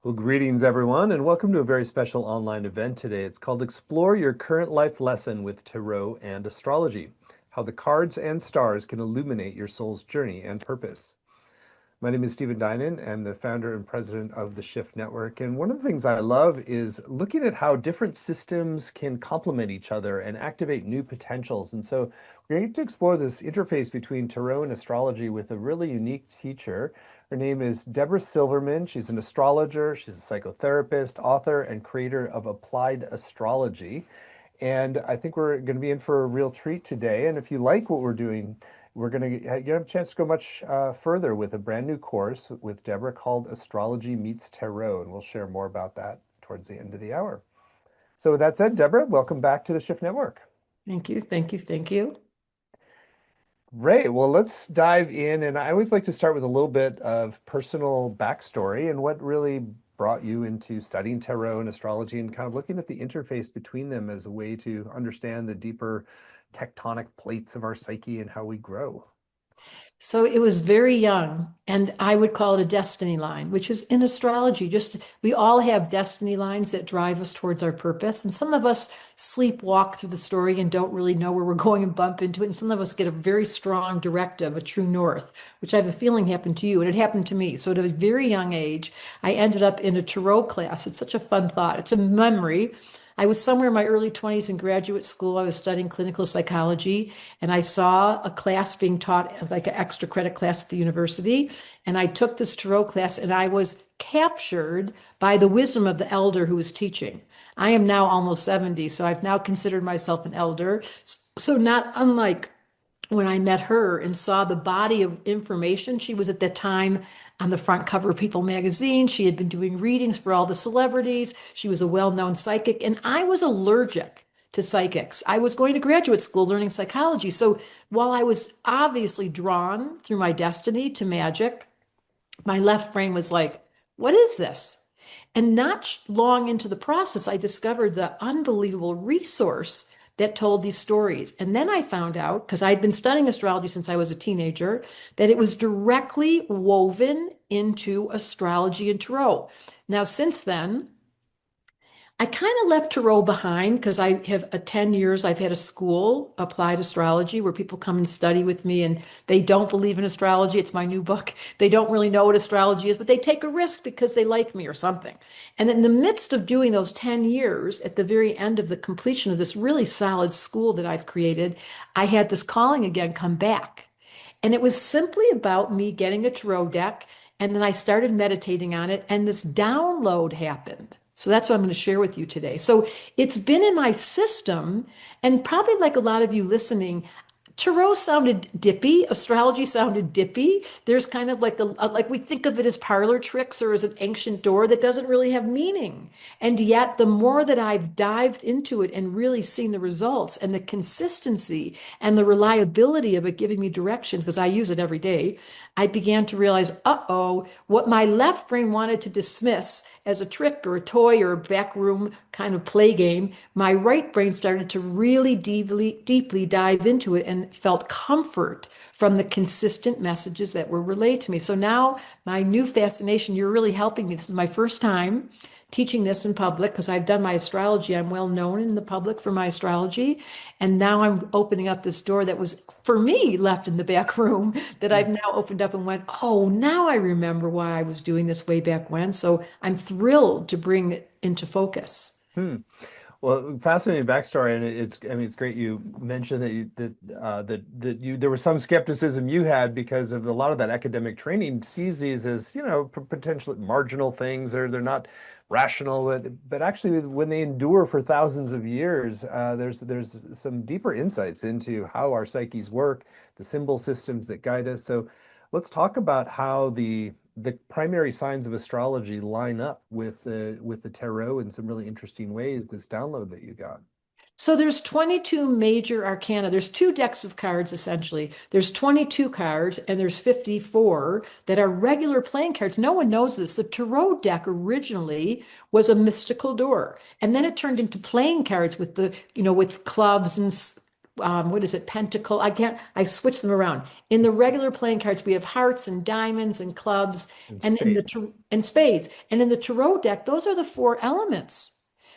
Well, greetings everyone, and welcome to a very special online event today. It's called Explore Your Current Life Lesson with Tarot and Astrology, how the cards and stars can illuminate your soul's journey and purpose. My name is Stephen Dinan. I'm the founder and president of the Shift Network. And one of the things I love is looking at how different systems can complement each other and activate new potentials. And so we're going to explore this interface between tarot and astrology with a really unique teacher. Her name is Debra Silverman. She's an astrologer, she's a psychotherapist, author, and creator of Applied Astrology. And I think we're going to be in for a real treat today. And if you like what we're doing, we're going to you have a chance to go much further with a brand new course with Debra called Astrology Meets Tarot. And we'll share more about that towards the end of the hour. So with that said, Debra, welcome back to the Shift Network. Thank you, thank you, thank you. Great. Well, let's dive in. And I always like to start with a little bit of personal backstory and what really brought you into studying tarot and astrology and kind of looking at the interface between them as a way to understand the deeper tectonic plates of our psyche and how we grow. So it was very young, and I would call it a destiny line, which is in astrology. Just we all have destiny lines that drive us towards our purpose. And some of us sleepwalk through the story and don't really know where we're going and bump into it. And some of us get a very strong directive, a true north, which I have a feeling happened to you, and it happened to me. So at a very young age, I ended up in a tarot class. It's such a fun thought. It's a memory. I was somewhere in my early 20s in graduate school. I was studying clinical psychology, and I saw a class being taught, like an extra credit class at the university. And I took this tarot class, and I was captured by the wisdom of the elder who was teaching. I am now almost 70, so I've now considered myself an elder. So, not unlike when I met her and saw the body of information. She was at that time on the front cover of People magazine. She had been doing readings for all the celebrities. She was a well-known psychic, and I was allergic to psychics. I was going to graduate school learning psychology. So while I was obviously drawn through my destiny to magic, my left brain was like, what is this? And not long into the process, I discovered the unbelievable resource that told these stories. And then I found out, because I'd been studying astrology since I was a teenager, that it was directly woven into astrology and tarot. Now, since then, I kind of left tarot behind because I have 10 years, I've had a school, Applied Astrology, where people come and study with me and they don't believe in astrology. It's my new book. They don't really know what astrology is, but they take a risk because they like me or something. And in the midst of doing those 10 years, at the very end of the completion of this really solid school that I've created, I had this calling again come back. And it was simply about me getting a tarot deck. And then I started meditating on it, and this download happened. So that's what I'm going to share with you today. So it's been in my system, and probably like a lot of you listening, tarot sounded dippy, astrology sounded dippy. There's kind of like like we think of it as parlor tricks or as an ancient door that doesn't really have meaning. And yet the more that I've dived into it and really seen the results and the consistency and the reliability of it giving me directions, because I use it every day, I began to realize, uh-oh, what my left brain wanted to dismiss as a trick or a toy or a backroom kind of play game, my right brain started to really deeply dive into it and felt comfort from the consistent messages that were relayed to me. So now my new fascination, you're really helping me. This is my first time teaching this in public because I've done my astrology. I'm well known in the public for my astrology. And now I'm opening up this door that was, for me, left in the back room that I've now opened up and went, oh, now I remember why I was doing this way back when. So I'm thrilled to bring it into focus. Hmm. Well, fascinating backstory, and I mean, it's great you mentioned that you there was some skepticism you had because of a lot of that academic training sees these as, potentially marginal things. They're not rational, but actually when they endure for thousands of years, there's some deeper insights into how our psyches work, the symbol systems that guide us. So let's talk about how the primary signs of astrology line up with the tarot in some really interesting ways, this download that you got. So there's 22 major arcana. There's two decks of cards essentially. There's 22 cards and there's 54 that are regular playing cards. No one knows this. The tarot deck originally was a mystical door, and then it turned into playing cards with with clubs and what is it, pentacle? I switch them around. In the regular playing cards, we have hearts and diamonds and clubs And and spades. and spades. And in the tarot deck, those are the four elements.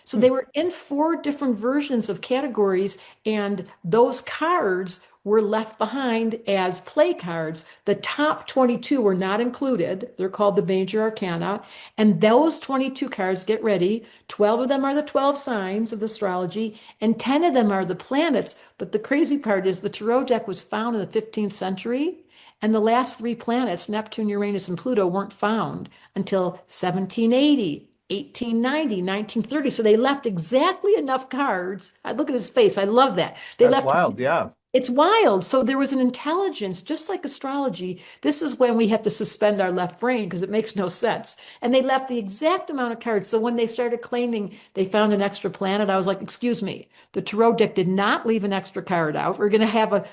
So Hmm. they were in four different versions of categories, and those cards were left behind as play cards. The top 22 were not included. They're called the major arcana. And those 22 cards, get ready, 12 of them are the 12 signs of astrology, and 10 of them are the planets. But the crazy part is the tarot deck was found in the 15th century, and the last three planets, Neptune, Uranus, and Pluto, weren't found until 1780, 1890, 1930. So they left exactly enough cards. I look at his face. I love that. They That's left. wild. Yeah. It's wild. So there was an intelligence, just like astrology. This is when we have to suspend our left brain because it makes no sense. And they left the exact amount of cards. So when they started claiming they found an extra planet, I was like, excuse me, the tarot deck did not leave an extra card out. We're going to have a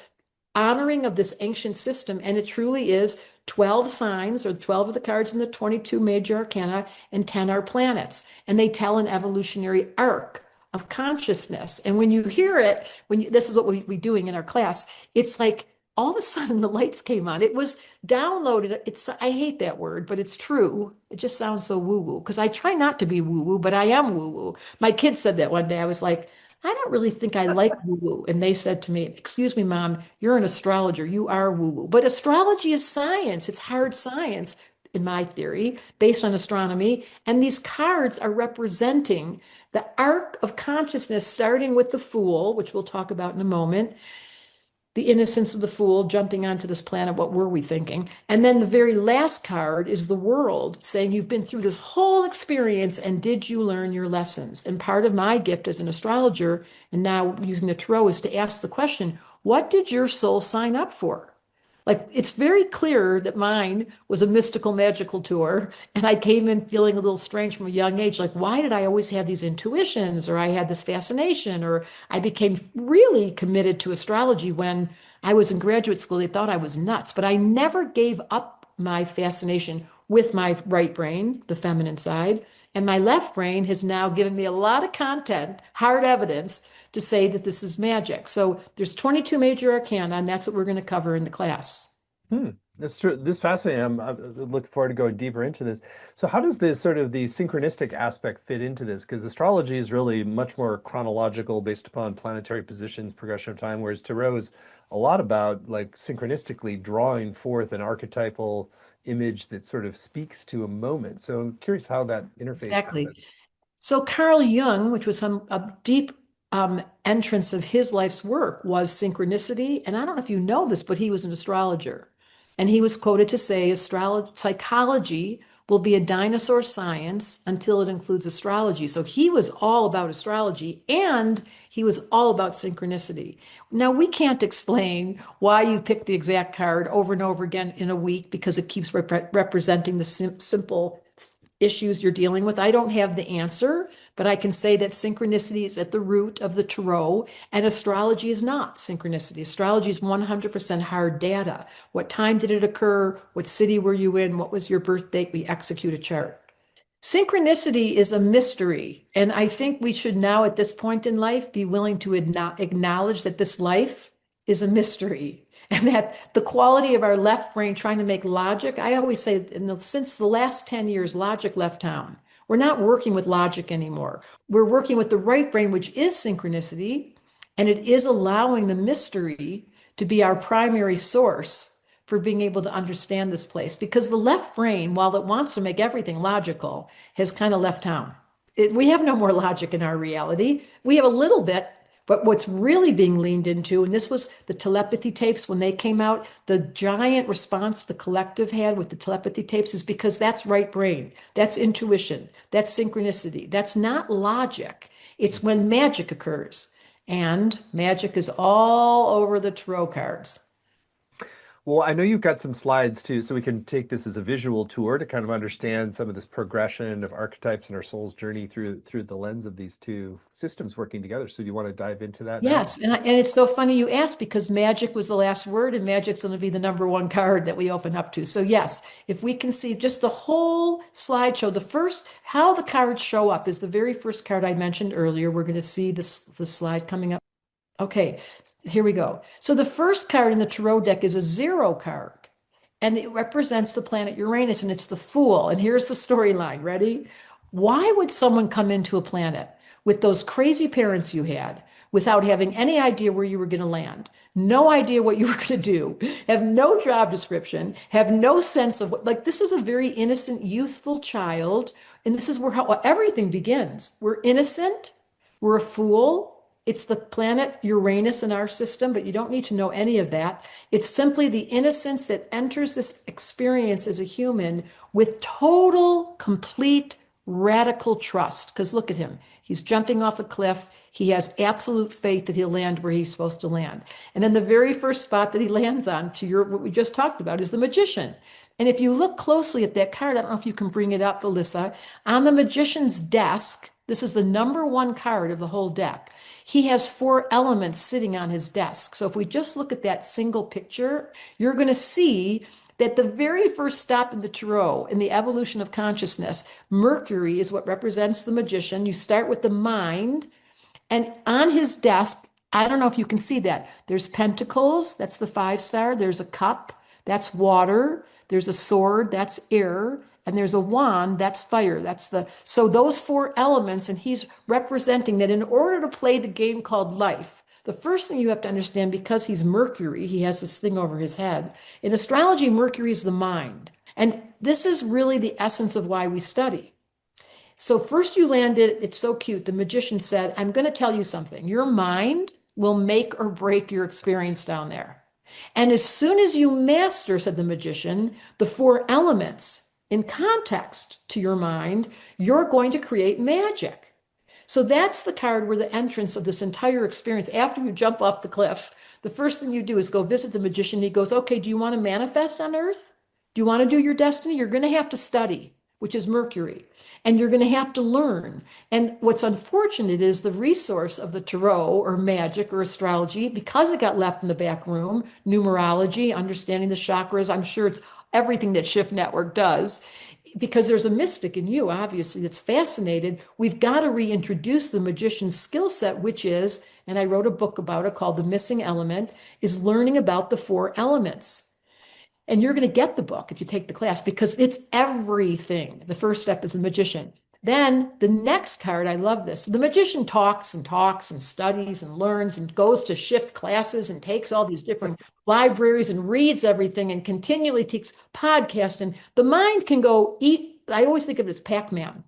honoring of this ancient system. And it truly is 12 signs, or 12 of the cards in the 22 major arcana, and 10 are planets. And they tell an evolutionary arc of consciousness. And when you hear it, this is what we doing in our class, it's like all of a sudden the lights came on. It was downloaded. I hate that word, but it's true. It just sounds so woo-woo because I try not to be woo-woo, but I am woo-woo. My kid said that one day. I was like, I don't really think I like woo-woo. And they said to me, excuse me, Mom, you're an astrologer. You are woo-woo. But astrology is science. It's hard science, in my theory, based on astronomy. And these cards are representing the arc of consciousness, starting with the Fool, which we'll talk about in a moment, the innocence of the fool jumping onto this planet. What were we thinking? And then the very last card is the world, saying you've been through this whole experience and did you learn your lessons? And part of my gift as an astrologer, and now using the tarot, is to ask the question, what did your soul sign up for? Like, it's very clear that mine was a mystical, magical tour. And I came in feeling a little strange from a young age. Like, why did I always have these intuitions? Or I had this fascination? Or I became really committed to astrology when I was in graduate school. They thought I was nuts, but I never gave up my fascination with my right brain, the feminine side. And my left brain has now given me a lot of content, hard evidence to say that this is magic. So there's 22 major arcana, and that's what we're going to cover in the class. Hmm. That's true. This is fascinating. I'm looking forward to going deeper into this. So, how does this sort of the synchronistic aspect fit into this? Because astrology is really much more chronological, based upon planetary positions, progression of time, whereas tarot is a lot about like synchronistically drawing forth an archetypal image that sort of speaks to a moment. So, I'm curious how that interface Exactly. happens. So Carl Jung, which was a deep entrance of his life's work, was synchronicity. And I don't know if you know this, but he was an astrologer. And he was quoted to say, psychology will be a dinosaur science until it includes astrology. So he was all about astrology and he was all about synchronicity. Now, we can't explain why you pick the exact card over and over again in a week because it keeps representing the simple issues you're dealing with. I don't have the answer, but I can say that synchronicity is at the root of the tarot, and astrology is not synchronicity. Astrology is 100% hard data. What time did it occur? What city were you in? What was your birth date? We execute a chart. Synchronicity is a mystery, and I think we should now, at this point in life, be willing to acknowledge that this life is a mystery. And that the quality of our left brain trying to make logic, I always say, since the last 10 years, logic left town. We're not working with logic anymore. We're working with the right brain, which is synchronicity, and it is allowing the mystery to be our primary source for being able to understand this place. Because the left brain, while it wants to make everything logical, has kind of left town. We have no more logic in our reality. We have a little bit, but what's really being leaned into, and this was the telepathy tapes when they came out, the giant response the collective had with the telepathy tapes is because that's right brain, that's intuition, that's synchronicity, that's not logic. It's when magic occurs. And magic is all over the tarot cards. Well, I know you've got some slides too, so we can take this as a visual tour to kind of understand some of this progression of archetypes in our soul's journey through the lens of these two systems working together. So do you want to dive into that now? Yes, and it's so funny you asked because magic was the last word, and magic's going to be the number one card that we open up to. So yes, if we can see just the whole slideshow, the first how the cards show up is the very first card I mentioned earlier. We're going to see this the slide coming up. Okay, here we go. So the first card in the tarot deck is a zero card, and it represents the planet Uranus, and it's the Fool. And here's the storyline. Ready? Why would someone come into a planet with those crazy parents you had without having any idea where you were going to land, no idea what you were going to do, have no job description, have no sense of what, like, this is a very innocent, youthful child. And this is where how everything begins. We're innocent, we're a fool. It's the planet Uranus in our system, but you don't need to know any of that. It's simply the innocence that enters this experience as a human with total, complete, radical trust. Because look at him. He's jumping off a cliff. He has absolute faith that he'll land where he's supposed to land. And then the very first spot that he lands on, to your what we just talked about, is the magician. And if you look closely at that card, I don't know if you can bring it up, Alyssa, on the magician's desk, this is the number one card of the whole deck. He has four elements sitting on his desk. So if we just look at that single picture, you're going to see that the very first stop in the tarot, in the evolution of consciousness, Mercury is what represents the magician. You start with the mind, and on his desk, I don't know if you can see that. There's pentacles, that's the 5-star. There's a cup, that's water. There's a sword, that's air. And there's a wand, that's fire. So those four elements, and he's representing that in order to play the game called life, the first thing you have to understand, because he's Mercury, he has this thing over his head. In astrology, Mercury is the mind. And this is really the essence of why we study. So first you landed, it's so cute. The magician said, I'm going to tell you something. Your mind will make or break your experience down there. And as soon as you master, said the magician, the four elements in context to your mind, you're going to create magic. So that's the card where the entrance of this entire experience, after you jump off the cliff, the first thing you do is go visit the magician. He goes, okay, do you want to manifest on earth? Do you want to do your destiny? You're going to have to study, which is Mercury, and you're going to have to learn. And what's unfortunate is the resource of the tarot or magic or astrology, because it got left in the back room, numerology, understanding the chakras, I'm sure it's everything that Shift Network does, because there's a mystic in you, obviously, that's fascinated. We've got to reintroduce the magician's skill set, which is, and I wrote a book about it called The Missing Element, is learning about the four elements. And you're going to get the book if you take the class because it's everything. The first step is the magician. Then the next card, I love this. The magician talks and studies and learns and goes to shift classes and takes all these different libraries and reads everything and continually takes podcasts. And the mind can go eat. I always think of it as Pac-Man.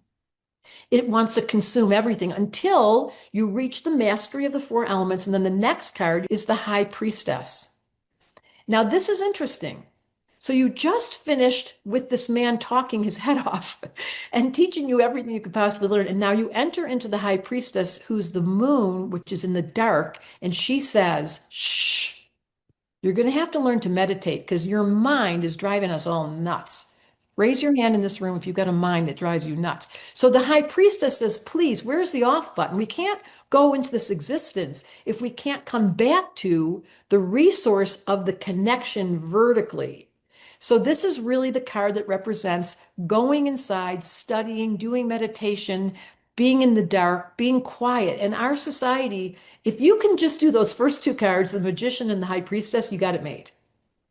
It wants to consume everything until you reach the mastery of the four elements. And then the next card is the high priestess. Now, this is interesting. So you just finished with this man talking his head off and teaching you everything you could possibly learn. And now you enter into the high priestess, who's the moon, which is in the dark. And she says, shh, you're going to have to learn to meditate because your mind is driving us all nuts. Raise your hand in this room if you've got a mind that drives you nuts. So the high priestess says, please, where's the off button? We can't go into this existence if we can't come back to the resource of the connection vertically. So this is really the card that represents going inside, studying, doing meditation, being in the dark, being quiet. And our society, if you can just do those first two cards, the magician and the high priestess, you got it made.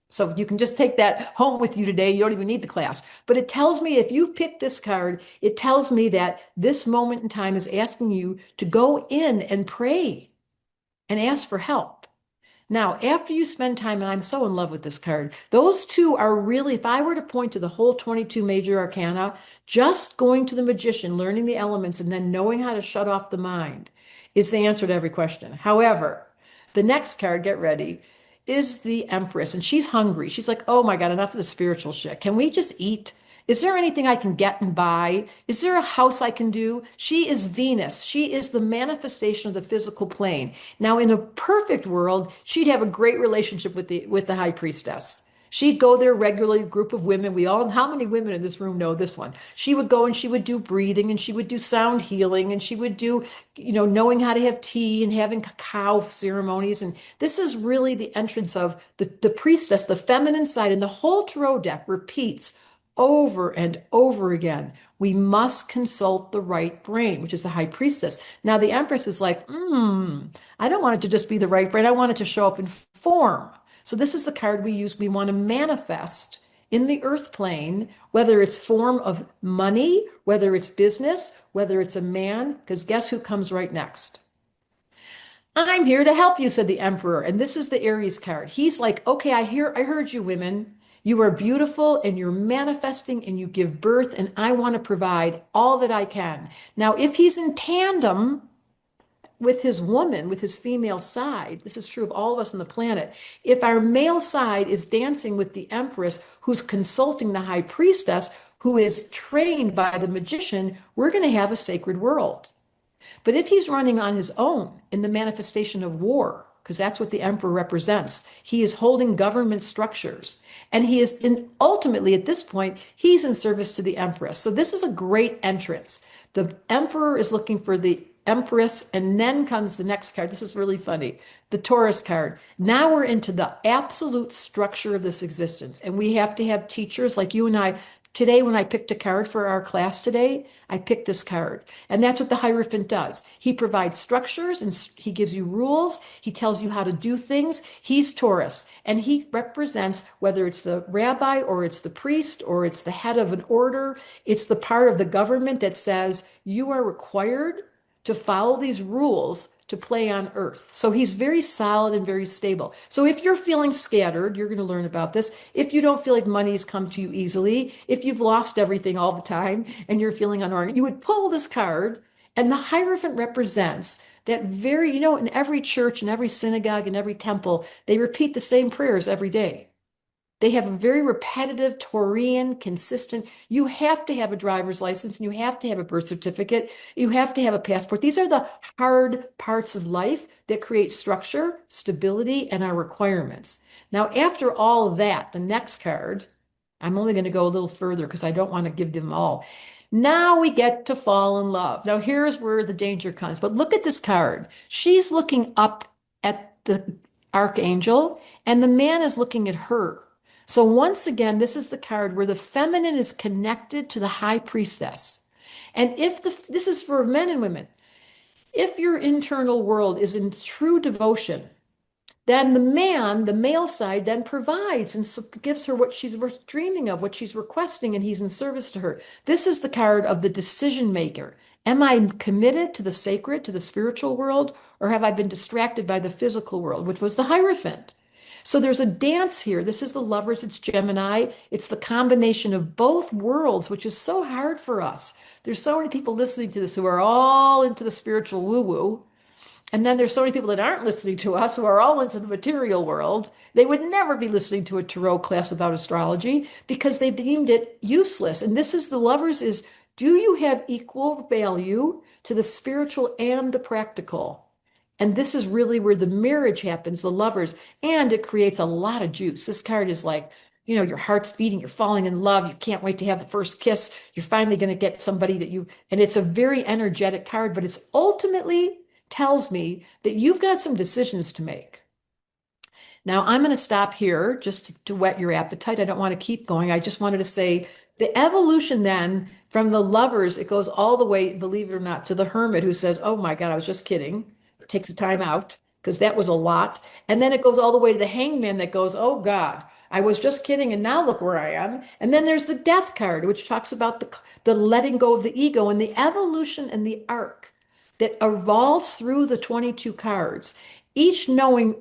So you can just take that home with you today. You don't even need the class. But it tells me if you've picked this card, it tells me that this moment in time is asking you to go in and pray and ask for help. Now, after you spend time, and I'm so in love with this card, those two are really, if I were to point to the whole 22 major arcana, just going to the magician, learning the elements, and then knowing how to shut off the mind is the answer to every question. However, the next card, get ready, is the Empress, and she's hungry. She's like, oh my God, enough of the spiritual shit. Can we just eat? Is there anything I can get and buy? Is there a house I can do? She is Venus. She is the manifestation of the physical plane. Now, in a perfect world, she'd have a great relationship with the high priestess. She'd go there regularly, a group of women. We all, how many women in this room know this one? She would go and she would do breathing and she would do sound healing and she would do, knowing how to have tea and having cacao ceremonies. And this is really the entrance of the priestess, the feminine side. And the whole tarot deck repeats over and over again. We must consult the right brain, which is the high priestess. Now, the empress is like, I don't want it to just be the right brain. I want it to show up in form. So, this is the card we use. We want to manifest in the earth plane, whether it's form of money, whether it's business, whether it's a man, because guess who comes right next? I'm here to help you, said the emperor. And this is the Aries card. He's like, okay, I heard you women. You are beautiful and you're manifesting and you give birth, and I want to provide all that I can. Now, if he's in tandem with his woman, with his female side, this is true of all of us on the planet. If our male side is dancing with the empress, who's consulting the high priestess, who is trained by the magician, we're going to have a sacred world. But if he's running on his own in the manifestation of war, because that's what the emperor represents, he is holding government structures. And he is ultimately, at this point, he's in service to the empress. So this is a great entrance. The emperor is looking for the empress, and then comes the next card. This is really funny. The Taurus card. Now we're into the absolute structure of this existence. And we have to have teachers like you and I. Today, when I picked a card for our class today, I picked this card. And that's what the Hierophant does. He provides structures and he gives you rules. He tells you how to do things. He's Taurus. And he represents, whether it's the rabbi or it's the priest or it's the head of an order, it's the part of the government that says you are required to follow these rules to play on earth. So he's very solid and very stable. So if you're feeling scattered, you're going to learn about this. If you don't feel like money's come to you easily, if you've lost everything all the time and you're feeling unorganized, you would pull this card, and the Hierophant represents that very, in every church and every synagogue and every temple, they repeat the same prayers every day. They have a very repetitive, Taurian, consistent. You have to have a driver's license and you have to have a birth certificate. You have to have a passport. These are the hard parts of life that create structure, stability, and our requirements. Now, after all of that, the next card, I'm only going to go a little further because I don't want to give them all. Now we get to fall in love. Now, here's where the danger comes. But look at this card. She's looking up at the archangel, and the man is looking at her. So once again, this is the card where the feminine is connected to the high priestess. And this is for men and women, if your internal world is in true devotion, then the male side, then provides and gives her what she's dreaming of, what she's requesting, and he's in service to her. This is the card of the decision maker. Am I committed to the sacred, to the spiritual world, or have I been distracted by the physical world, which was the Hierophant? So there's a dance here. This is the lovers, it's Gemini. It's the combination of both worlds, which is so hard for us. There's so many people listening to this who are all into the spiritual woo-woo. And then there's so many people that aren't listening to us who are all into the material world. They would never be listening to a tarot class about astrology because they've deemed it useless. And this is the lovers is, do you have equal value to the spiritual and the practical? And this is really where the marriage happens, the lovers, and it creates a lot of juice. This card is like, your heart's beating, you're falling in love, you can't wait to have the first kiss, you're finally going to get somebody and it's a very energetic card, but it's ultimately tells me that you've got some decisions to make. Now, I'm going to stop here just to whet your appetite. I don't want to keep going. I just wanted to say the evolution then from the lovers, it goes all the way, believe it or not, to the hermit who says, oh my God, I was just kidding. Takes the time out because that was a lot. And then it goes all the way to the hangman that goes, oh God, I was just kidding. And now look where I am. And then there's the death card, which talks about the letting go of the ego and the evolution and the arc that evolves through the 22 cards, each knowing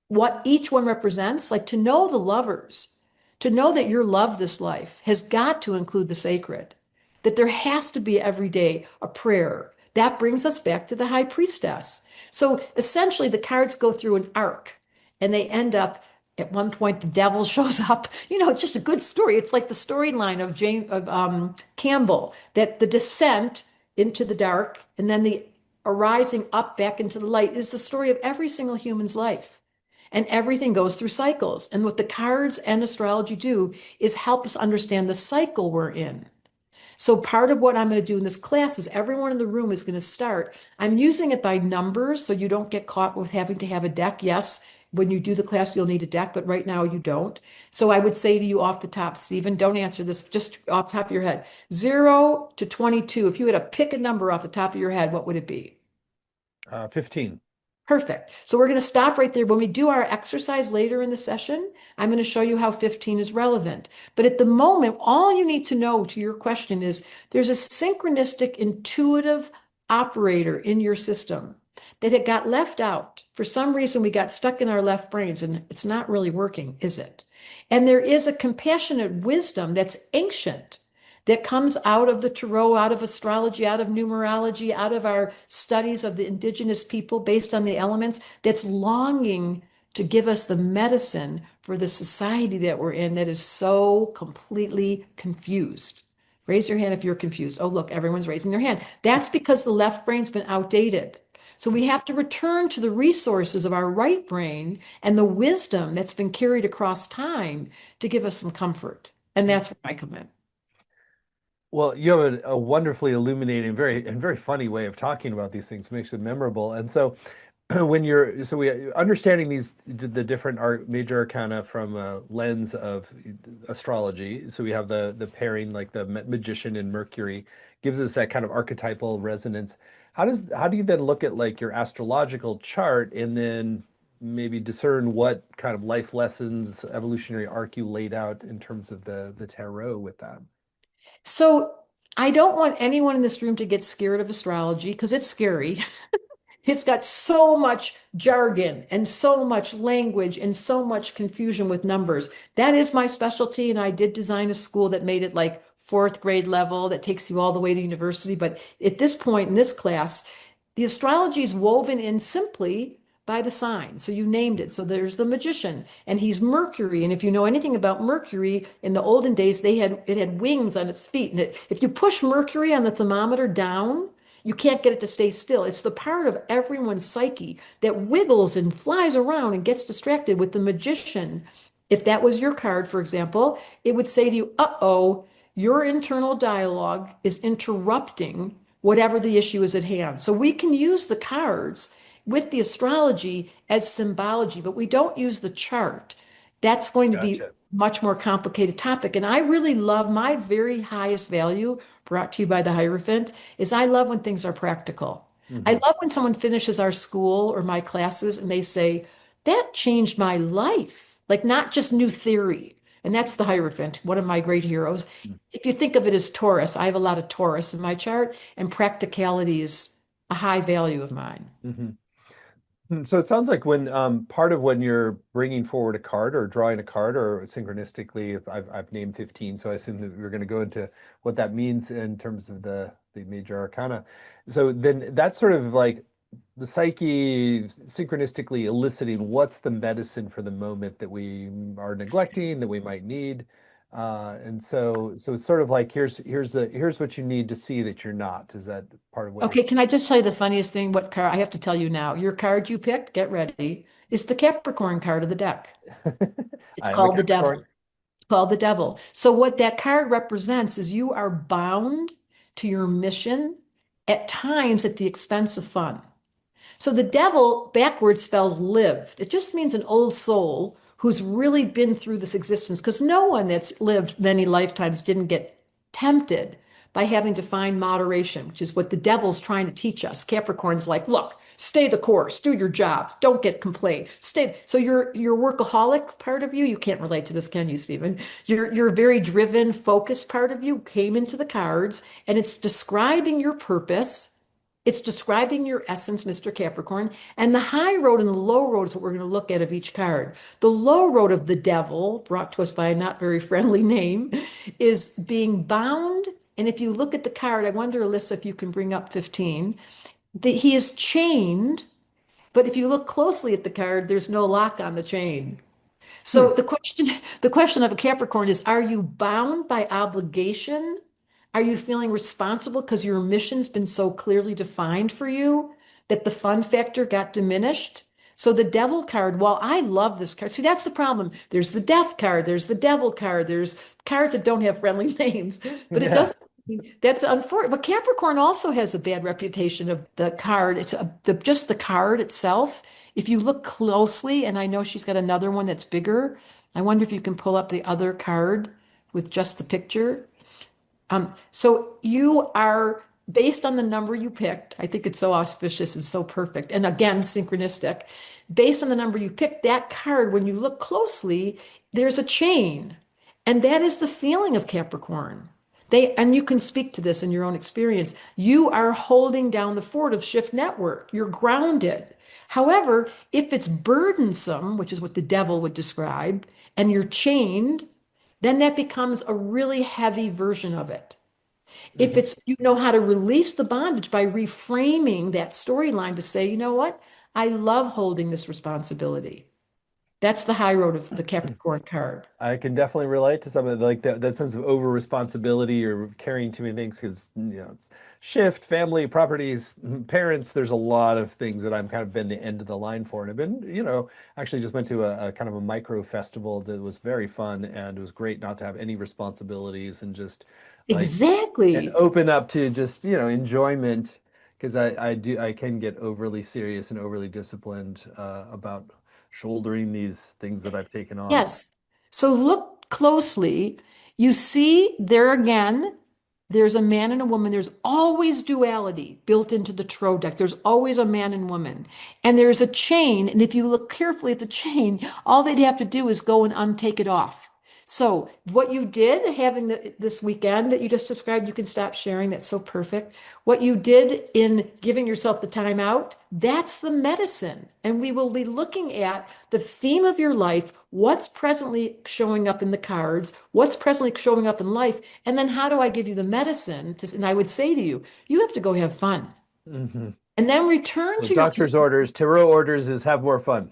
what each one represents. Like to know the lovers, to know that your love this life has got to include the sacred, that there has to be every day a prayer. That brings us back to the high priestess. So essentially, the cards go through an arc and they end up at one point, the devil shows up. It's just a good story. It's like the storyline of Campbell, that the descent into the dark and then the arising up back into the light is the story of every single human's life. And everything goes through cycles. And what the cards and astrology do is help us understand the cycle we're in. So part of what I'm going to do in this class is everyone in the room is going to start. I'm using it by numbers so you don't get caught with having to have a deck. Yes, when you do the class, you'll need a deck, but right now you don't. So I would say to you off the top, Stephen, don't answer this just off the top of your head. 0 to 22. If you had to pick a number off the top of your head, what would it be? 15. Perfect. So we're going to stop right there. When we do our exercise later in the session, I'm going to show you how 15 is relevant. But at the moment, all you need to know to your question is there's a synchronistic intuitive operator in your system that it got left out. For some reason, we got stuck in our left brains and it's not really working, is it? And there is a compassionate wisdom that's ancient that comes out of the tarot, out of astrology, out of numerology, out of our studies of the indigenous people based on the elements, that's longing to give us the medicine for the society that we're in that is so completely confused. Raise your hand if you're confused. Oh, look, everyone's raising their hand. That's because the left brain's been outdated. So we have to return to the resources of our right brain and the wisdom that's been carried across time to give us some comfort. And that's where I come in. Well, you have a wonderfully illuminating, very funny way of talking about these things, makes it memorable. And so, when you're so we understanding the different major arcana from a lens of astrology. So we have the pairing, like the magician and Mercury, gives us that kind of archetypal resonance. How do you then look at like your astrological chart and then maybe discern what kind of life lessons, evolutionary arc you laid out in terms of the tarot with that? So I don't want anyone in this room to get scared of astrology because it's scary. It's got so much jargon and so much language and so much confusion with numbers. That is my specialty. And I did design a school that made it like fourth grade level that takes you all the way to university. But at this point in this class, the astrology is woven in simply by the sign. So you named it. So there's the magician, and he's Mercury. And if you know anything about Mercury, in the olden days, it had wings on its feet. And if you push Mercury on the thermometer down, you can't get it to stay still. It's the part of everyone's psyche that wiggles and flies around and gets distracted with the magician. If that was your card, for example, it would say to you, uh-oh, your internal dialogue is interrupting whatever the issue is at hand. So we can use the cards with the astrology as symbology, but we don't use the chart. That's going to be Gotcha. much more complicated topic. And I really love my very highest value brought to you by the Hierophant is I love when things are practical. I Hmm. love when someone finishes our school or my classes and they say, that changed my life. Like not just new theory. And that's the Hierophant, one of my great heroes. If you think of it as Taurus, I have a lot of Taurus in my chart, and practicality is a high value of mine. Hmm. So it sounds like when part of when you're bringing forward a card or drawing a card or synchronistically, if I've named 15, so I assume that we're going to go into what that means in terms of the major arcana. So then that's sort of like the psyche synchronistically eliciting what's the medicine for the moment that we are neglecting, that we might need. And so it's sort of like here's what you need to see that you're not. Is that part of what you're Okay, can I just tell you the funniest thing? What card? I have to tell you now. Your card you picked, get ready, is the Capricorn card of the deck. It's I am a called the Devil. Capricorn. It's called the Devil. So what that card represents is you are bound to your mission at times at the expense of fun. So the devil backwards spells lived. It just means an old soul who's really been through this existence because no one that's lived many lifetimes didn't get tempted by having to find moderation, which is what the devil's trying to teach us. Capricorn's like, look, stay the course, do your job, don't get complaint. Stay. So your workaholic part of you, you can't relate to this, can you, Stephen? Your very driven, focused part of you came into the cards and it's describing your purpose. It's describing your essence, Mr. Capricorn. And the high road and the low road is what we're going to look at of each card. The low road of the devil, brought to us by a not very friendly name, is being bound. And if you look at the card, I wonder, Alyssa, if you can bring up 15, that he is chained. But if you look closely at the card, there's no lock on the chain. Hmm. So the question of a Capricorn is, are you bound by obligation? Are you feeling responsible because your mission's been so clearly defined for you that the fun factor got diminished? So the devil card, while I love this card, see, that's the problem. There's the death card, there's the devil card, there's cards that don't have friendly names, but it Yeah. doesn't That's unfortunate. But Capricorn also has a bad reputation of the card. It's just the card itself. If you look closely, and I know she's got another one that's bigger, I wonder if you can pull up the other card with just the picture. So you are based on the number you picked. I think it's so auspicious and so perfect. And again, synchronistic. Based on the number you picked, that card, when you look closely, there's a chain. And that is the feeling of Capricorn. And you can speak to this in your own experience. You are holding down the fort of shift network. You're grounded. However, if it's burdensome, which is what the devil would describe, and you're chained, then that becomes a really heavy version of it. If Mhm. it's, you know how to release the bondage by reframing that storyline to say, you know what? I love holding this responsibility. That's the high road of the Capricorn card. I can definitely relate to some of like that sense of over responsibility or carrying too many things because it's shift, family, properties, parents. There's a lot of things that I'm kind of been the end of the line for, and I've been actually just went to a kind of a micro festival that was very fun, and it was great not to have any responsibilities and just like and Exactly. open up to just enjoyment because I can get overly serious and overly disciplined about shouldering these things that I've taken on. Yes. So look closely. You see there again, there's a man and a woman. There's always duality built into the tarot deck. There's always a man and woman. And there's a chain. And if you look carefully at the chain, all they'd have to do is go and untake it off. So what you did having this weekend that you just described, you can stop sharing. That's so perfect. What you did in giving yourself the time out, that's the medicine. And we will be looking at the theme of your life, what's presently showing up in the cards, what's presently showing up in life, and then how do I give you the medicine to, and I would say to you, you have to go have fun. Hmm. And then return The to your doctor's orders, tarot orders is have more fun.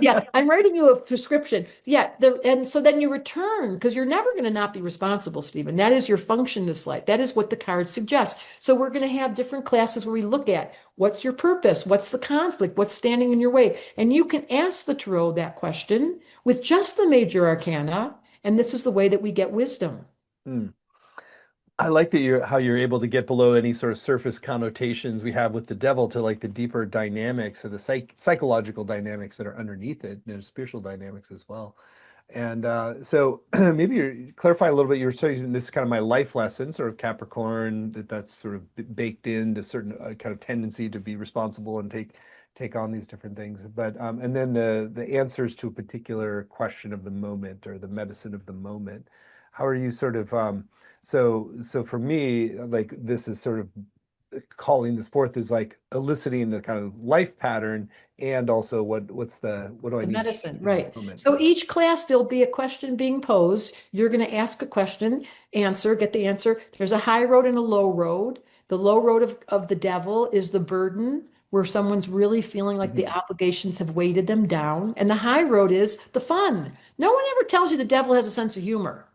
yeah, I'm writing you a prescription. Yeah, and so then you return because you're never going to not be responsible, Stephen. That is your function in this life. That is what the cards suggest. So we're going to have different classes where we look at what's your purpose, what's the conflict, what's standing in your way, and you can ask the tarot that question with just the major arcana, and this is the way that we get wisdom. Hmm. I like that you're able to get below any sort of surface connotations we have with the devil to like the deeper dynamics or the psychological dynamics that are underneath it, spiritual dynamics as well. And so maybe you clarify a little bit. You were saying this is kind of my life lesson, sort of Capricorn, that's sort of baked into certain kind of tendency to be responsible and take on these different things. But and then the answers to a particular question of the moment or the medicine of the moment. How are you sort of so for me, like this is sort of calling this forth is like eliciting the kind of life pattern and also what do I The need medicine, in this right. moment? So each class, there'll be a question being posed. You're going to ask a question, answer, get the answer. There's a high road and a low road. The low road of the devil is the burden, where someone's really feeling like the Mhm. obligations have weighted them down. And the high road is the fun. No one ever tells you the devil has a sense of humor.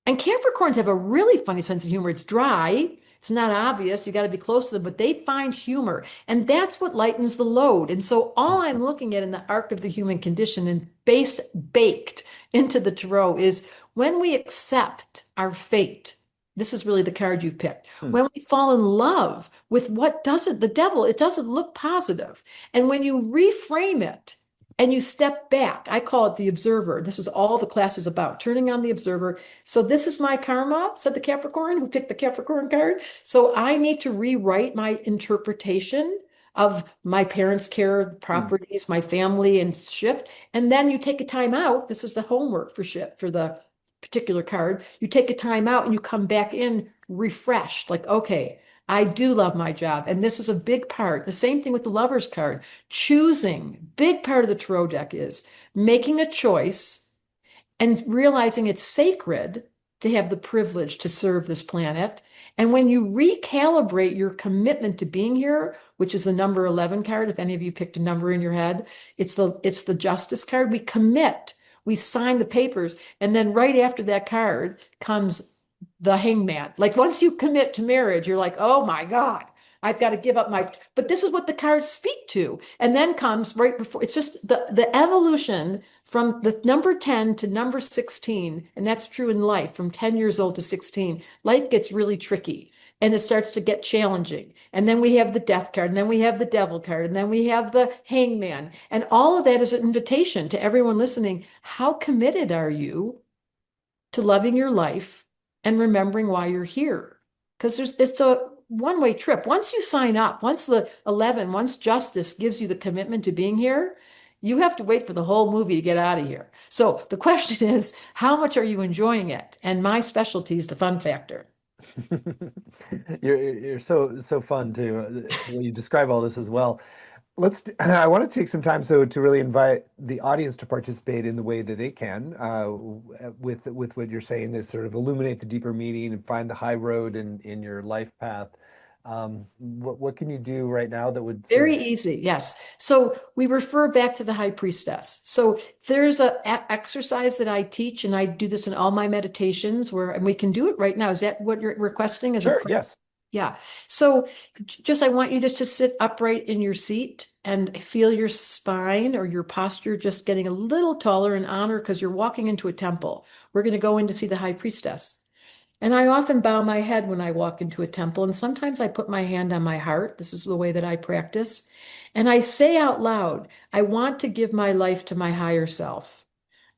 And Capricorns have a really funny sense of humor. It's dry, it's not obvious. You got to be close to them, but they find humor. And that's what lightens the load. And so all I'm looking at in the arc of the human condition and baked into the tarot is when we accept our fate. This is really the card you picked. Hmm. When we fall in love with what doesn't, the devil, it doesn't look positive. And when you reframe it and you step back, I call it the observer. This is all the class is about, turning on the observer. So this is my karma, said the Capricorn who picked the Capricorn card. So I need to rewrite my interpretation of my parents' care, Hmm. properties, my family, and shift. And then you take a time out. This is the homework for shift for the particular card. You take a time out and you come back in refreshed, like, okay, I do love my job. And this is a big part. The same thing with the lover's card. Choosing, big part of the tarot deck is making a choice and realizing it's sacred to have the privilege to serve this planet. And when you recalibrate your commitment to being here, which is the number 11 card, if any of you picked a number in your head, it's the justice card. We commit, we sign the papers, and then right after that card comes the hangman. Like once you commit to marriage, you're like, oh my God, I've got to give up my, but this is what the cards speak to. And then comes right before, it's just the evolution from the number 10 to number 16. And that's true in life from 10 years old to 16. Life gets really tricky and it starts to get challenging. And then we have the death card, and then we have the devil card, and then we have the hangman. And all of that is an invitation to everyone listening. How committed are you to loving your life and remembering why you're here? Because it's a one-way trip. Once you sign up, once justice gives you the commitment to being here, you have to wait for the whole movie to get out of here. So the question is, how much are you enjoying it? And my specialty is the fun factor. You're so fun to when you describe all this as well. I want to take some time to really invite the audience to participate in the way that they can with what you're saying is sort of illuminate the deeper meaning and find the high road in your life path. What can you do right now that would sort of Very easy, yes. So we refer back to the high priestess. So there's a exercise that I teach, and I do this in all my meditations where, and we can do it right now. Is that what you're requesting as a sure, yes. yeah. So just I want you just to sit upright in your seat and feel your spine or your posture just getting a little taller in honor because you're walking into a temple. We're going to go in to see the high priestess. And I often bow my head when I walk into a temple, and sometimes I put my hand on my heart. This is the way that I practice. And I say out loud, I want to give my life to my higher self.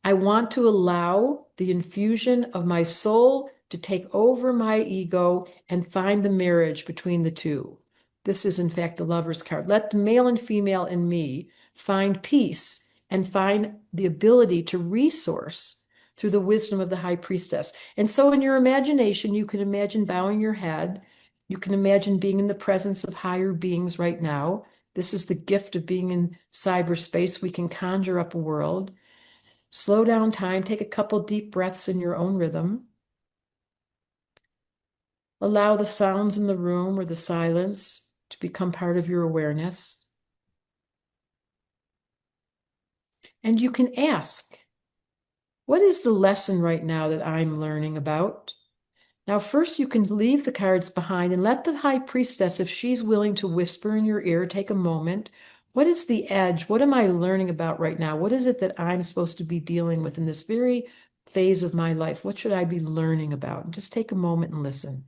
I want to allow the infusion of my soul to take over my ego and find the marriage between the two. This is, in fact, the Lover's card. Let the male and female in me find peace and find the ability to resource through the wisdom of the high priestess. And so, in your imagination, you can imagine bowing your head. You can imagine being in the presence of higher beings right now. This is the gift of being in cyberspace. We can conjure up a world. Slow down time, take a couple deep breaths in your own rhythm. Allow the sounds in the room or the silence to become part of your awareness. And you can ask, what is the lesson right now that I'm learning about? Now, first, you can leave the cards behind and let the high priestess, if she's willing to whisper in your ear, take a moment. What is the edge? What am I learning about right now? What is it that I'm supposed to be dealing with in this very phase of my life? What should I be learning about? And just take a moment and listen.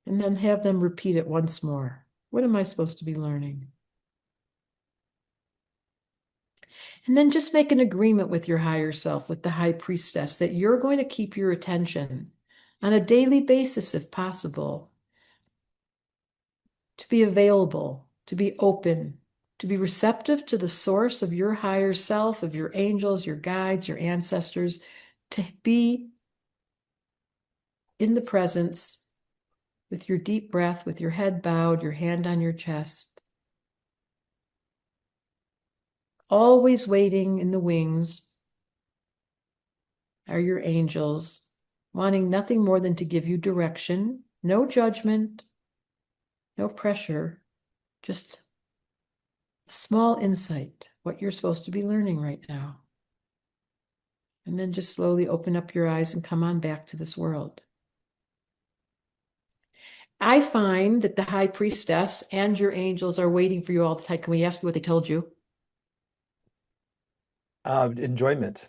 And then have them repeat it once more. What am I supposed to be learning? And then just make an agreement with your higher self, with the high priestess, that you're going to keep your attention on a daily basis, if possible, to be available, to be open, to be receptive to the source of your higher self, of your angels, your guides, your ancestors, to be in the presence with your deep breath, with your head bowed, your hand on your chest. Always waiting in the wings are your angels, wanting nothing more than to give you direction, no judgment, no pressure, just a small insight, what you're supposed to be learning right now. And then just slowly open up your eyes and come on back to this world. I find that the high priestess and your angels are waiting for you all the time. Can we ask you what they told you? enjoyment?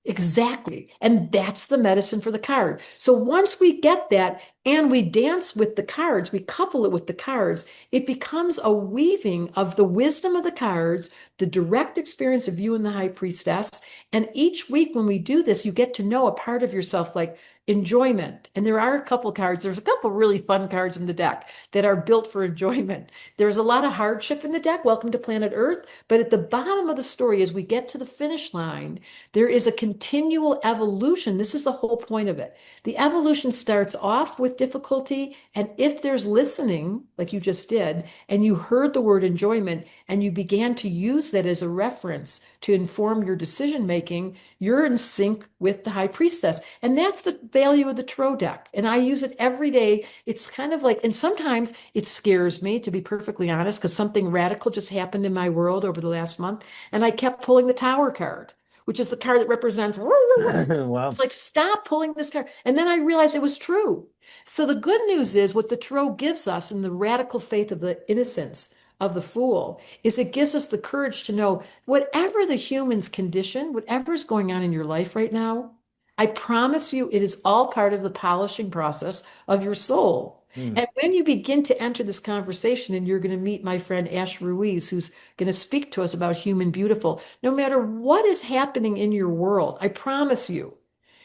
Exactly. And that's the medicine for the card. So once we get that and we dance with the cards, we couple it with the cards, it becomes a weaving of the wisdom of the cards, the direct experience of you and the high priestess. And each week when we do this, you get to know a part of yourself like enjoyment. And there are a couple cards, there's a couple really fun cards in the deck that are built for enjoyment. There's a lot of hardship in the deck. Welcome to planet Earth. But at the bottom of the story, as we get to the finish line, there is a continual evolution. This is the whole point of it. The evolution starts off with difficulty, and if there's listening, like you just did, and you heard the word enjoyment, and you began to use that as a reference to inform your decision making, you're in sync with the high priestess. And that's the value of the tarot deck. And I use it every day. It's kind of like, and sometimes it scares me, to be perfectly honest, because something radical just happened in my world over the last month, and I kept pulling the Tower card. which is the card that represents. Wow. It's like, stop pulling this card. And then I realized it was true. So the good news is what the tarot gives us in the radical faith of the innocence of the fool is it gives us the courage to know whatever the human's condition, whatever's going on in your life right now, I promise you it is all part of the polishing process of your soul. Hmm. And when you begin to enter this conversation, and you're going to meet my friend Ash Ruiz, who's going to speak to us about Human Beautiful, no matter what is happening in your world, I promise you,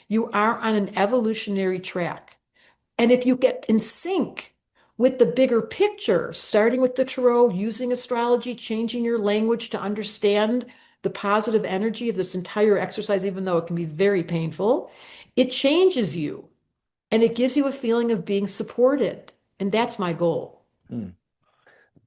you are on an evolutionary track. And if you get in sync with the bigger picture, starting with the tarot, using astrology, changing your language to understand the positive energy of this entire exercise, even though it can be very painful, it changes you and it gives you a feeling of being supported. And that's my goal. Hmm.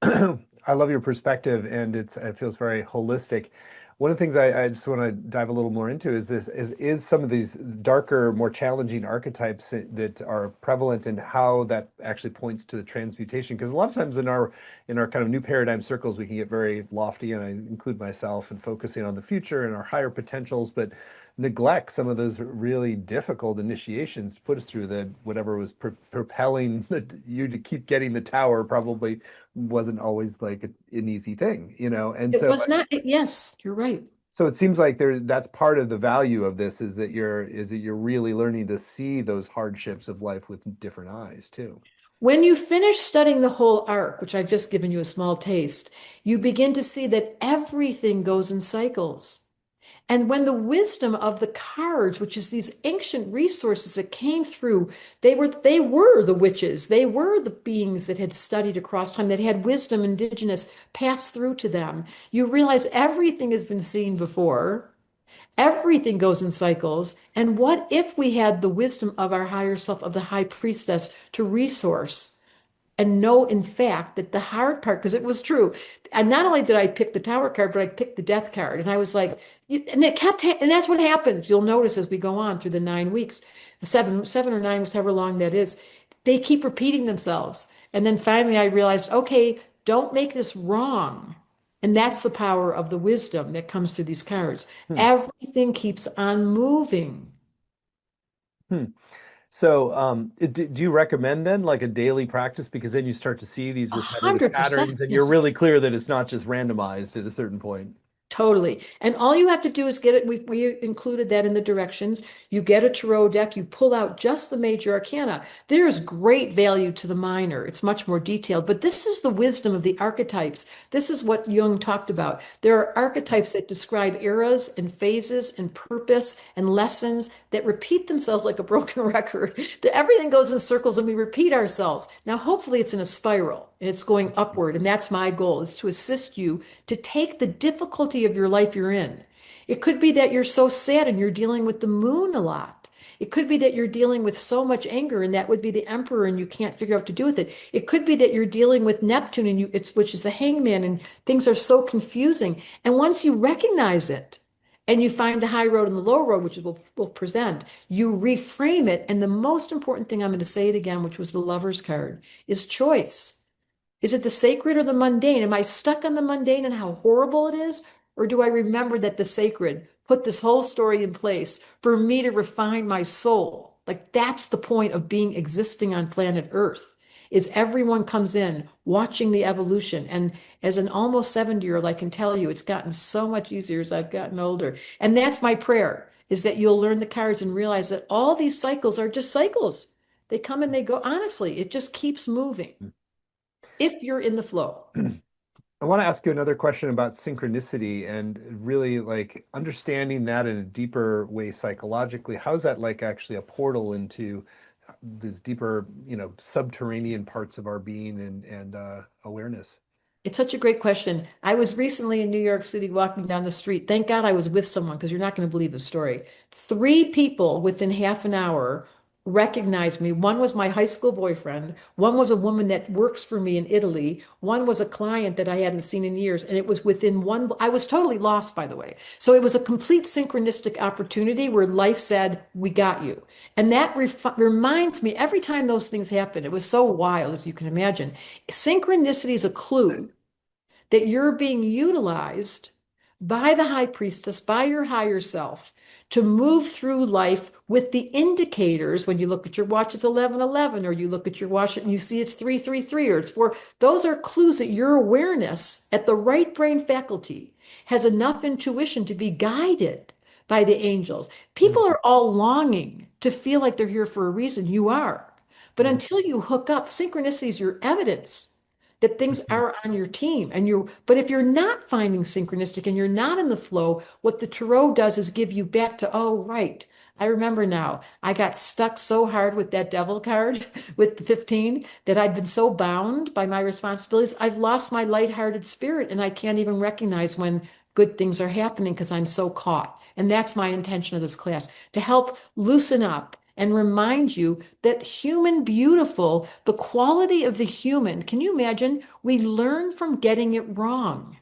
I love your perspective, and it feels very holistic. One of the things I just want to dive a little more into is is some of these darker, more challenging archetypes that are prevalent, and how that actually points to the transmutation. Because a lot of times in our kind of new paradigm circles, we can get very lofty, and I include myself, and focusing on the future and our higher potentials, but neglect some of those really difficult initiations to put us through, that whatever was propelling you to keep getting the tower probably wasn't always like an easy thing, you know? And It so, was not, yes, you're right. so it seems like that's part of the value of this, is that you're really learning to see those hardships of life with different eyes too. When you finish studying the whole arc, which I've just given you a small taste, you begin to see that everything goes in cycles. And when the wisdom of the cards, which is these ancient resources that came through, they were the witches, they were the beings that had studied across time, that had wisdom indigenous pass through to them. You realize everything has been seen before. Everything goes in cycles. And what if we had the wisdom of our higher self, of the high priestess, to resource and know in fact that the hard part, because it was true. And not only did I pick the tower card, but I picked the death card. And I was like, and it kept, and that's what happens. You'll notice as we go on through the 9 weeks, the seven or nine, however long that is, they keep repeating themselves. And then finally I realized, okay, don't make this wrong. And that's the power of the wisdom that comes through these cards. Hmm. Everything keeps on moving. Hmm. So, do you recommend then like a daily practice? Because then you start to see these A repetitive hundred percent. patterns, and you're Yes. really clear that it's not just randomized at a certain point. Totally. And all you have to do is get it. We included that in the directions. You get a tarot deck, you pull out just the major arcana. There's great value to the minor. It's much more detailed, but this is the wisdom of the archetypes. This is what Jung talked about. There are archetypes that describe eras and phases and purpose and lessons that repeat themselves like a broken record. Everything goes in circles and we repeat ourselves. Now, hopefully it's in a spiral and it's going upward. And that's my goal, is to assist you to take the difficulty of your life you're in. It could be that you're so sad and you're dealing with the moon a lot. It could be that you're dealing with so much anger and that would be the emperor and you can't figure out what to do with it. It could be that you're dealing with Neptune and which is the hangman, and things are so confusing. And once you recognize it and you find the high road and the low road, which is what we'll present, you reframe it. And the most important thing, I'm going to say it again, which was the lover's card, is choice. Is it the sacred or the mundane? Am I stuck on the mundane and how horrible it is? Or do I remember that the sacred put this whole story in place for me to refine my soul? Like that's the point of being existing on planet Earth, is everyone comes in watching the evolution. And as an almost 70-year-old, I can tell you it's gotten so much easier as I've gotten older. And that's my prayer, is that you'll learn the cards and realize that all these cycles are just cycles. They come and they go. Honestly, it just keeps moving if you're in the flow. I want to ask you another question about synchronicity, and really like understanding that in a deeper way psychologically. How is that like actually a portal into these deeper, subterranean parts of our being and awareness? It's such a great question. I was recently in New York City walking down the street. Thank God I was with someone, because you're not going to believe the story. Three people within half an hour recognized me. One was my high school boyfriend. One was a woman that works for me in Italy. One was a client that I hadn't seen in years. And it was within one, I was totally lost, by the way. So it was a complete synchronistic opportunity where life said, we got you. And that reminds me every time those things happen. It was so wild, as you can imagine. Synchronicity is a clue that you're being utilized by the high priestess, by your higher self, to move through life with the indicators. When you look at your watch, it's 11:11, or you look at your watch and you see it's 3:33, or it's 4. Those are clues that your awareness at the right brain faculty has enough intuition to be guided by the angels. People Mhm. are all longing to feel like they're here for a reason. You are. But Mhm. until you hook up, synchronicity is your evidence that things Mhm. are on your team. But if you're not finding synchronistic and you're not in the flow, what the tarot does is give you back to, oh, right. I remember now. I got stuck so hard with that devil card with the 15 that I've been so bound by my responsibilities. I've lost my lighthearted spirit and I can't even recognize when good things are happening because I'm so caught. And that's my intention of this class, to help loosen up and remind you that human beautiful, the quality of the human, can you imagine? We learn from getting it wrong.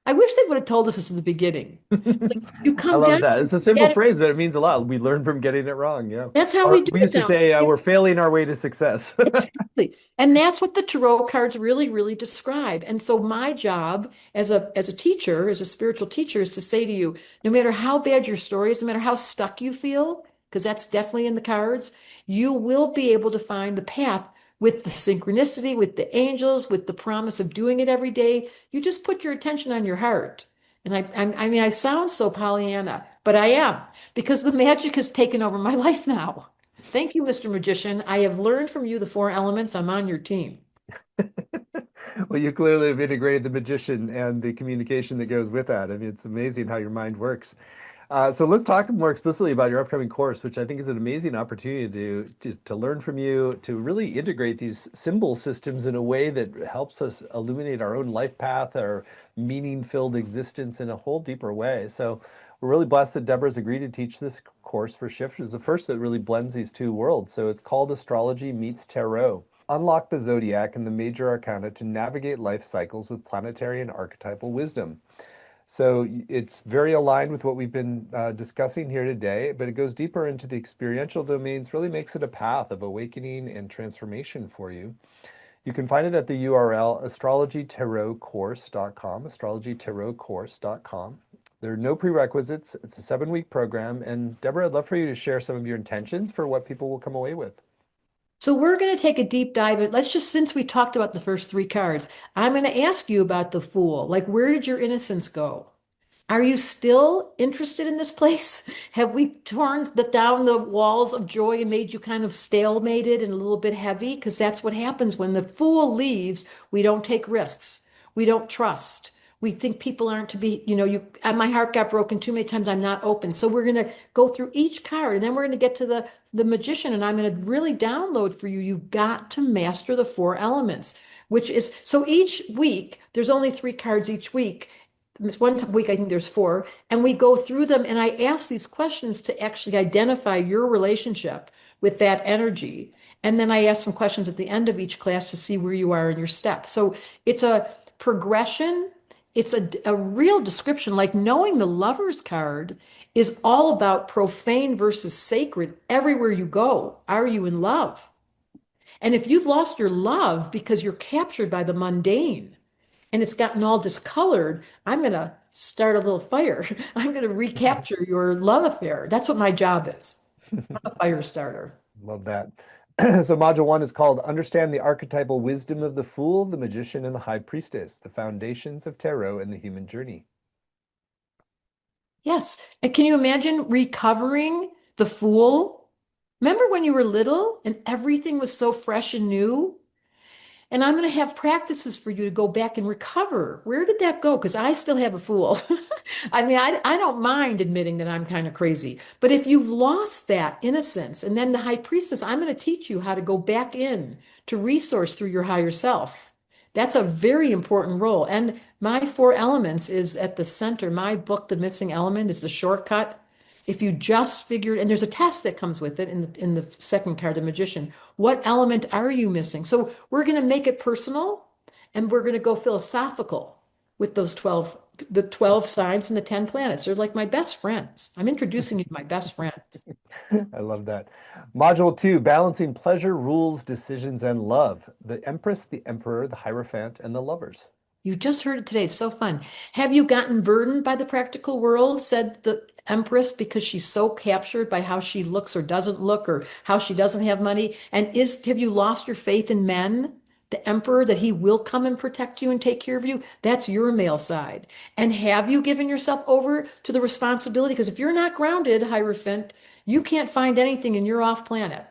I wish they would have told us this in the beginning. Like, you I come love down, that. It's a simple get it. phrase, but it means a lot. We learn from getting it wrong. Yeah. That's how we Or do we it used to down say here. we're failing our way to success. Exactly. And that's what the tarot cards really, really describe. And so my job as a teacher, as a spiritual teacher, is to say to you, no matter how bad your story is, no matter how stuck you feel, because that's definitely in the cards, you will be able to find the path with the synchronicity, with the angels, with the promise of doing it every day. You just put your attention on your heart. And I mean, I sound so Pollyanna, but I am, because the magic has taken over my life now. Thank you, Mr. Magician. I have learned from you the four elements. I'm on your team. Well, you clearly have integrated the magician and the communication that goes with that. I mean, it's amazing how your mind works. So let's talk more explicitly about your upcoming course, which I think is an amazing opportunity to learn from you, to really integrate these symbol systems in a way that helps us illuminate our own life path, our meaning-filled existence in a whole deeper way. So we're really blessed that Deborah's agreed to teach this course for Shift. It's the first that really blends these two worlds. So it's called Astrology Meets Tarot. Unlock the zodiac and the major arcana to navigate life cycles with planetary and archetypal wisdom. So it's very aligned with what we've been discussing here today, but it goes deeper into the experiential domains, really makes it a path of awakening and transformation for you. You can find it at the URL astrologytarotcourse.com, astrologytarotcourse.com. There are no prerequisites. It's a 7-week program. And Deborah, I'd love for you to share some of your intentions for what people will come away with. So we're going to take a deep dive. Let's just, since we talked about the first three cards, I'm going to ask you about the Fool. Like, where did your innocence go? Are you still interested in this place? Have we torn down the walls of joy and made you kind of stalemated and a little bit heavy? Because that's what happens when the fool leaves. We don't take risks. We don't trust. We think people aren't to be, my heart got broken too many times. I'm not open. So we're going to go through each card and then we're going to get to the magician. And I'm going to really download for you. You've got to master the four elements, which is so each week, there's only three cards each week. This one week, I think there's four, and we go through them. And I ask these questions to actually identify your relationship with that energy. And then I ask some questions at the end of each class to see where you are in your steps. So it's a progression. It's a real description. Like knowing the lover's card is all about profane versus sacred everywhere you go. Are you in love? And if you've lost your love because you're captured by the mundane, and it's gotten all discolored, I'm going to start a little fire. I'm going to recapture your love affair. That's what my job is. I'm a fire starter. Love that. So module 1 is called Understand the Archetypal Wisdom of the Fool, the Magician, and the High Priestess, the Foundations of Tarot and the Human Journey. Yes. And can you imagine recovering the fool? Remember when you were little and everything was so fresh and new? And I'm going to have practices for you to go back and recover. Where did that go? Because I still have a fool. I mean, I don't mind admitting that I'm kind of crazy. But if you've lost that innocence, and then the high priestess, I'm going to teach you how to go back in to resource through your higher self. That's a very important role. And my four elements is at the center. My book, The Missing Element, is the shortcut. If you just figured, and there's a test that comes with it in the second card, the magician. What element are you missing? So we're going to make it personal and we're going to go philosophical with those 12, the 12 signs and the 10 planets. They're like my best friends. I'm introducing you to my best friends. I love that. Module 2, Balancing Pleasure, Rules, Decisions, and Love. The Empress, the Emperor, the Hierophant, and the Lovers. You just heard it today. It's so fun. Have you gotten burdened by the practical world, said the Empress, because she's so captured by how she looks or doesn't look or how she doesn't have money? And have you lost your faith in men? The Emperor, that he will come and protect you and take care of you? That's your male side. And have you given yourself over to the responsibility? Because if you're not grounded, Hierophant, you can't find anything and you're off planet.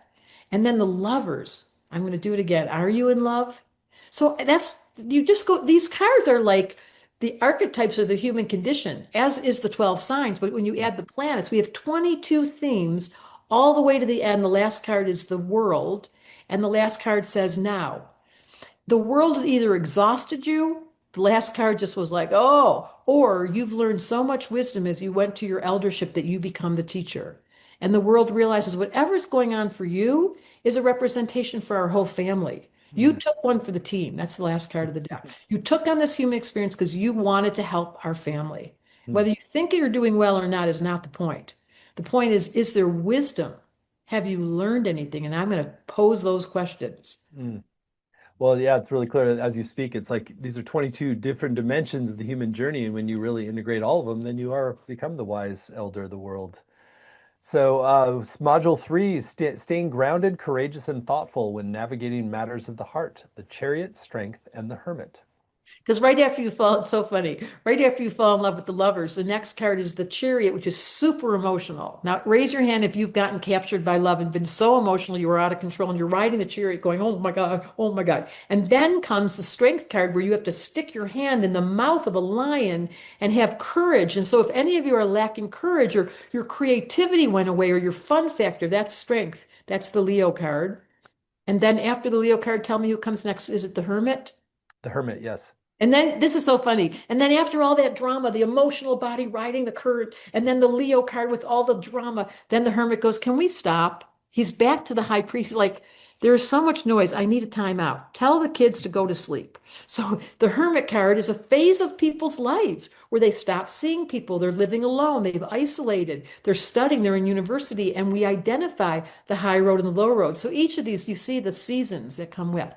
And then the lovers. I'm going to do it again. Are you in love? So that's, you just go, these cards are like the archetypes of the human condition, as is the 12 signs. But when you add the planets, we have 22 themes all the way to the end. The last card is the world, and the last card says now. The world has either exhausted you, the last card just was like, oh, or you've learned so much wisdom as you went to your eldership that you become the teacher. And the world realizes whatever's going on for you is a representation for our whole family. You Mm. took one for the team. That's the last card of the deck. You took on this human experience because you wanted to help our family. Mm. Whether you think you're doing well or not is not the point. The point is there wisdom? Have you learned anything? And I'm going to pose those questions. Mm. Well, yeah, it's really clear as you speak. It's like these are 22 different dimensions of the human journey, and when you really integrate all of them, then you are become the wise elder of the world. So, module three, staying grounded, courageous, and thoughtful when navigating matters of the heart, the chariot, strength, and the hermit. Because right after you fall, it's so funny. Right after you fall in love with the lovers, the next card is the chariot, which is super emotional. Now, raise your hand if you've gotten captured by love and been so emotional you were out of control and you're riding the chariot going, oh my God, oh my God. And then comes the strength card where you have to stick your hand in the mouth of a lion and have courage. And so, if any of you are lacking courage or your creativity went away or your fun factor, that's strength. That's the Leo card. And then after the Leo card, tell me who comes next. Is it the hermit? The hermit, yes. And then this is so funny. And then after all that drama, the emotional body riding the current, and then the Leo card with all the drama, then the hermit goes, can we stop? He's back to the high priest. He's like, there is so much noise. I need a timeout. Tell the kids to go to sleep. So the hermit card is a phase of people's lives where they stop seeing people. They're living alone. They've isolated. They're studying. They're in university. And we identify the high road and the low road. So each of these, you see the seasons that come with.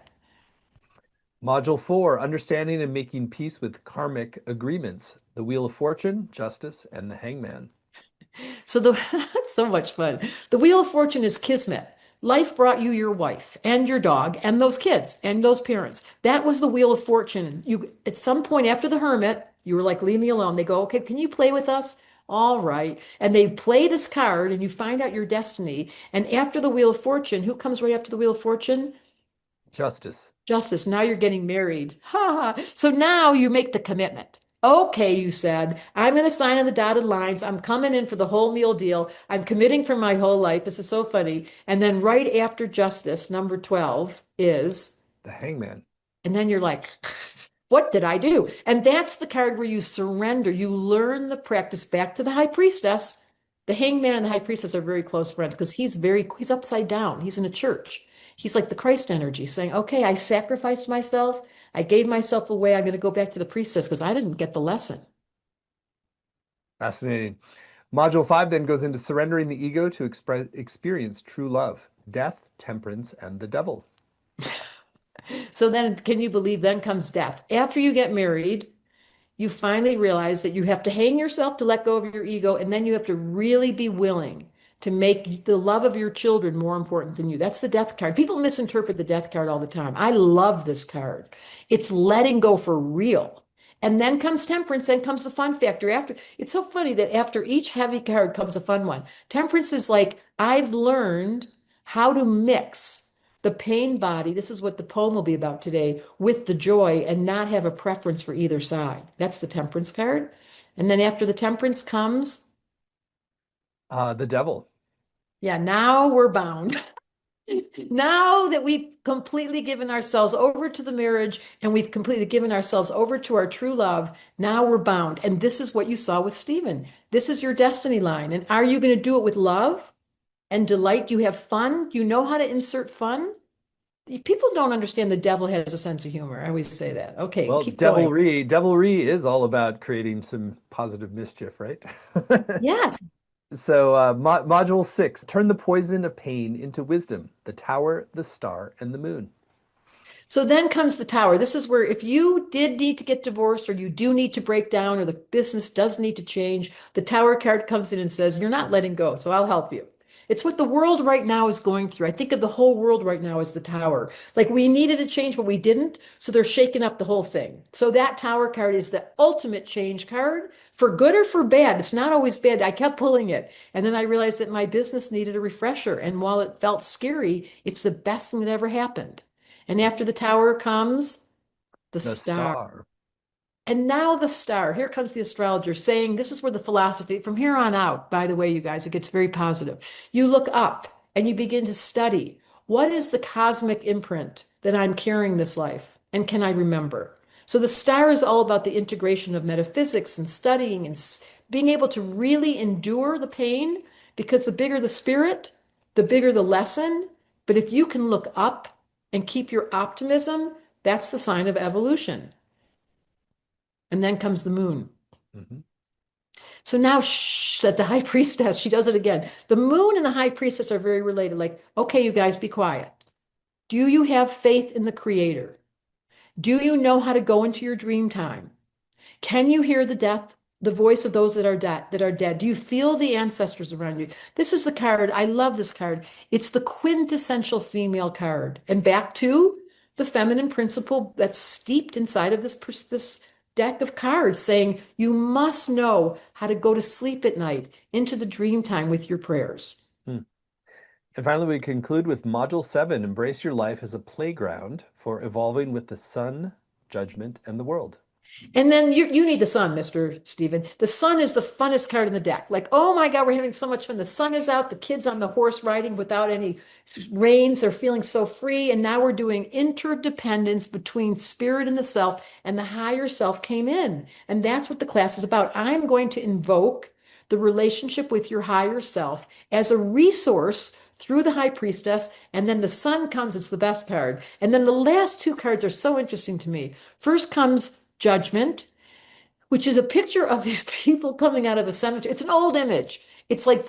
Module four, understanding and making peace with karmic agreements, the wheel of fortune, justice, and the hangman. So that's so much fun. The Wheel of Fortune is kismet. Life brought you your wife and your dog and those kids and those parents. That was the Wheel of Fortune. You at some point after the hermit, you were like, leave me alone. They go, okay, can you play with us? All right. And they play this card and you find out your destiny. And after the Wheel of Fortune, who comes right after the Wheel of Fortune? Justice. Justice. Now you're getting married. Ha ha. So now you make the commitment. Okay, you said, I'm going to sign on the dotted lines. I'm coming in for the whole meal deal. I'm committing for my whole life. This is so funny. And then right after justice, number 12 is, The hangman. and then you're like, what did I do? And that's the card where you surrender. You learn the practice back to the high priestess. The hangman and the high priestess are very close friends because he's upside down. He's in a church. He's like the Christ energy saying, okay, I sacrificed myself. I gave myself away. I'm going to go back to the priestess because I didn't get the lesson. Fascinating. Module five then goes into surrendering the ego to experience true love, death, temperance, and the devil. So then, can you believe then comes death? After you get married, you finally realize that you have to hang yourself to let go of your ego, and then you have to really be willing to make the love of your children more important than you. That's the death card. People misinterpret the death card all the time. I love this card. It's letting go for real. And then comes temperance, then comes the fun factor. After it's so funny that after each heavy card comes a fun one. Temperance is like, I've learned how to mix the pain body, this is what the poem will be about today, with the joy and not have a preference for either side. That's the temperance card. And then after the temperance comes, The devil. yeah, now we're bound. Now that we've completely given ourselves over to the marriage and we've completely given ourselves over to our true love, now we're bound. And this is what you saw with Stephen. This is your destiny line. And are you going to do it with love and delight? Do you have fun? Do you know how to insert fun? People don't understand the devil has a sense of humor. I always say that. Okay, Well, keep going. devilry is all about creating some positive mischief, right? Yes. So, module six, turn the poison of pain into wisdom, the tower, the star, and the moon. So then comes the tower. This is where if you did need to get divorced or you do need to break down or the business does need to change, the tower card comes in and says, you're not letting go, so I'll help you. It's what the world right now is going through. I think of the whole world right now as the tower. Like we needed a change, but we didn't. So they're shaking up the whole thing. So that tower card is the ultimate change card for good or for bad. It's not always bad. I kept pulling it. And then I realized that my business needed a refresher. And while it felt scary, it's the best thing that ever happened. And after the tower comes the The star. star. And now the star. Here comes the astrologer saying, this is where the philosophy, from here on out, by the way, you guys, it gets very positive. You look up and you begin to study. What is the cosmic imprint that I'm carrying this life? And can I remember? So the star is all about the integration of metaphysics and studying and being able to really endure the pain, because the bigger the spirit, the bigger the lesson. But if you can look up and keep your optimism, that's the sign of evolution. And then comes the moon. Hmm. So now, shh, said the high priestess. She does it again. The moon and the high priestess are very related. Like, okay, you guys, be quiet. Do you have faith in the creator? Do you know how to go into your dream time? Can you hear the voice of those that are dead? Do you feel the ancestors around you? This is the card. I love this card. It's the quintessential female card. And back to the feminine principle that's steeped inside of this deck of cards, saying you must know how to go to sleep at night into the dream time with your prayers. Hmm. And finally, we conclude with Module 7, Embrace Your Life as a Playground for Evolving with the Sun, Judgment, and the World. And then you need the sun, Mr. Stephen. The sun is the funnest card in the deck. Like, oh my God, we're having so much fun. The sun is out, the kids on the horse riding without any reins. They're feeling so free. And now we're doing interdependence between spirit and the self, and the higher self came in. And that's what the class is about. I'm going to invoke the relationship with your higher self as a resource through the high priestess. And then the sun comes, it's the best card. And then the last two cards are so interesting to me. First comes Judgment, which is a picture of these people coming out of a cemetery. It's an old image. It's like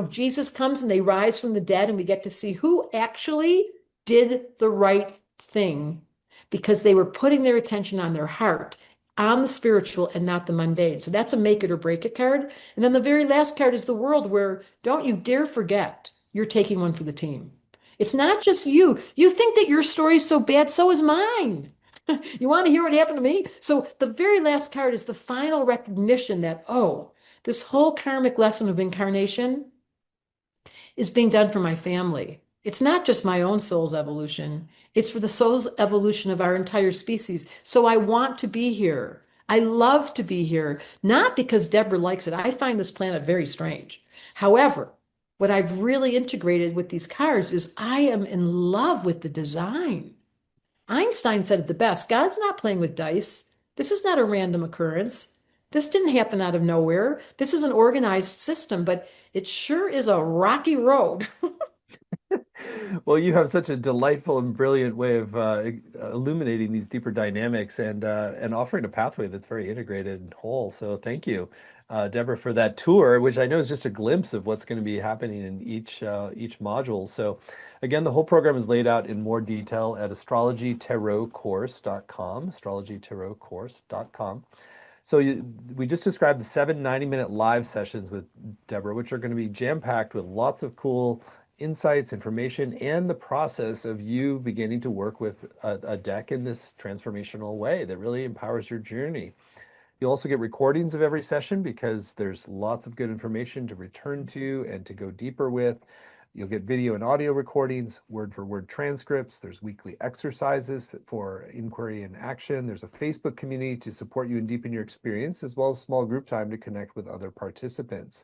Jesus comes and they rise from the dead, and we get to see who actually did the right thing because they were putting their attention on their heart, on the spiritual and not the mundane. So that's a make it or break it card. And then the very last card is the world, where don't you dare forget you're taking one for the team. It's not just you. You think that your story is so bad, so is mine. You want to hear what happened to me? So the very last card is the final recognition that, oh, this whole karmic lesson of incarnation is being done for my family. It's not just my own soul's evolution, it's for the soul's evolution of our entire species. So I want to be here. I love to be here, not because Deborah likes it. I find this planet very strange. However, what I've really integrated with these cards is I am in love with the design. Einstein said it the best. God's not playing with dice. This is not a random occurrence. This didn't happen out of nowhere. This is an organized system, but it sure is a rocky road. Well, you have such a delightful and brilliant way of illuminating these deeper dynamics and offering a pathway that's very integrated and whole. So thank you, Deborah, for that tour, which I know is just a glimpse of what's going to be happening in each module. So again, the whole program is laid out in more detail at astrologytarotcourse.com, astrologytarotcourse.com. So we just described the 7 90-minute live sessions with Deborah, which are going to be jam-packed with lots of cool insights, information, and the process of you beginning to work with a deck in this transformational way that really empowers your journey. You'll also get recordings of every session because there's lots of good information to return to and to go deeper with. You'll get video and audio recordings, word for word transcripts. There's weekly exercises for inquiry and action. There's a Facebook community to support you and deepen your experience, as well as small group time to connect with other participants.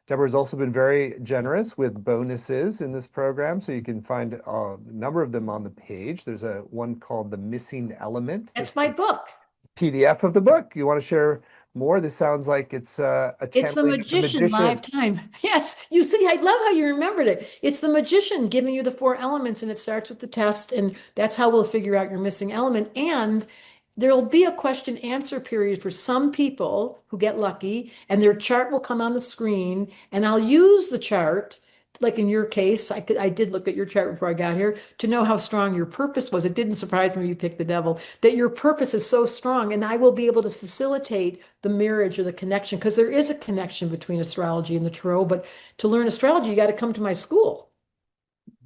Deborah has also been very generous with bonuses in this program, so you can find a number of them on the page. There's one called The Missing Element. That's my book. PDF of the book. You want to share more? This sounds like it's a It's the channeling of the magician magician. lifetime. Yes, you see, I love how you remembered it. It's the magician giving you the four elements, and it starts with the test, and that's how we'll figure out your missing element. And there'll be a question answer period for some people who get lucky, and their chart will come on the screen, and I'll use the chart like in your case, I did look at your chart before I got here to know how strong your purpose was. It didn't surprise me you picked the devil, that your purpose is so strong, and I will be able to facilitate the marriage or the connection because there is a connection between astrology and the tarot. But to learn astrology, you got to come to my school.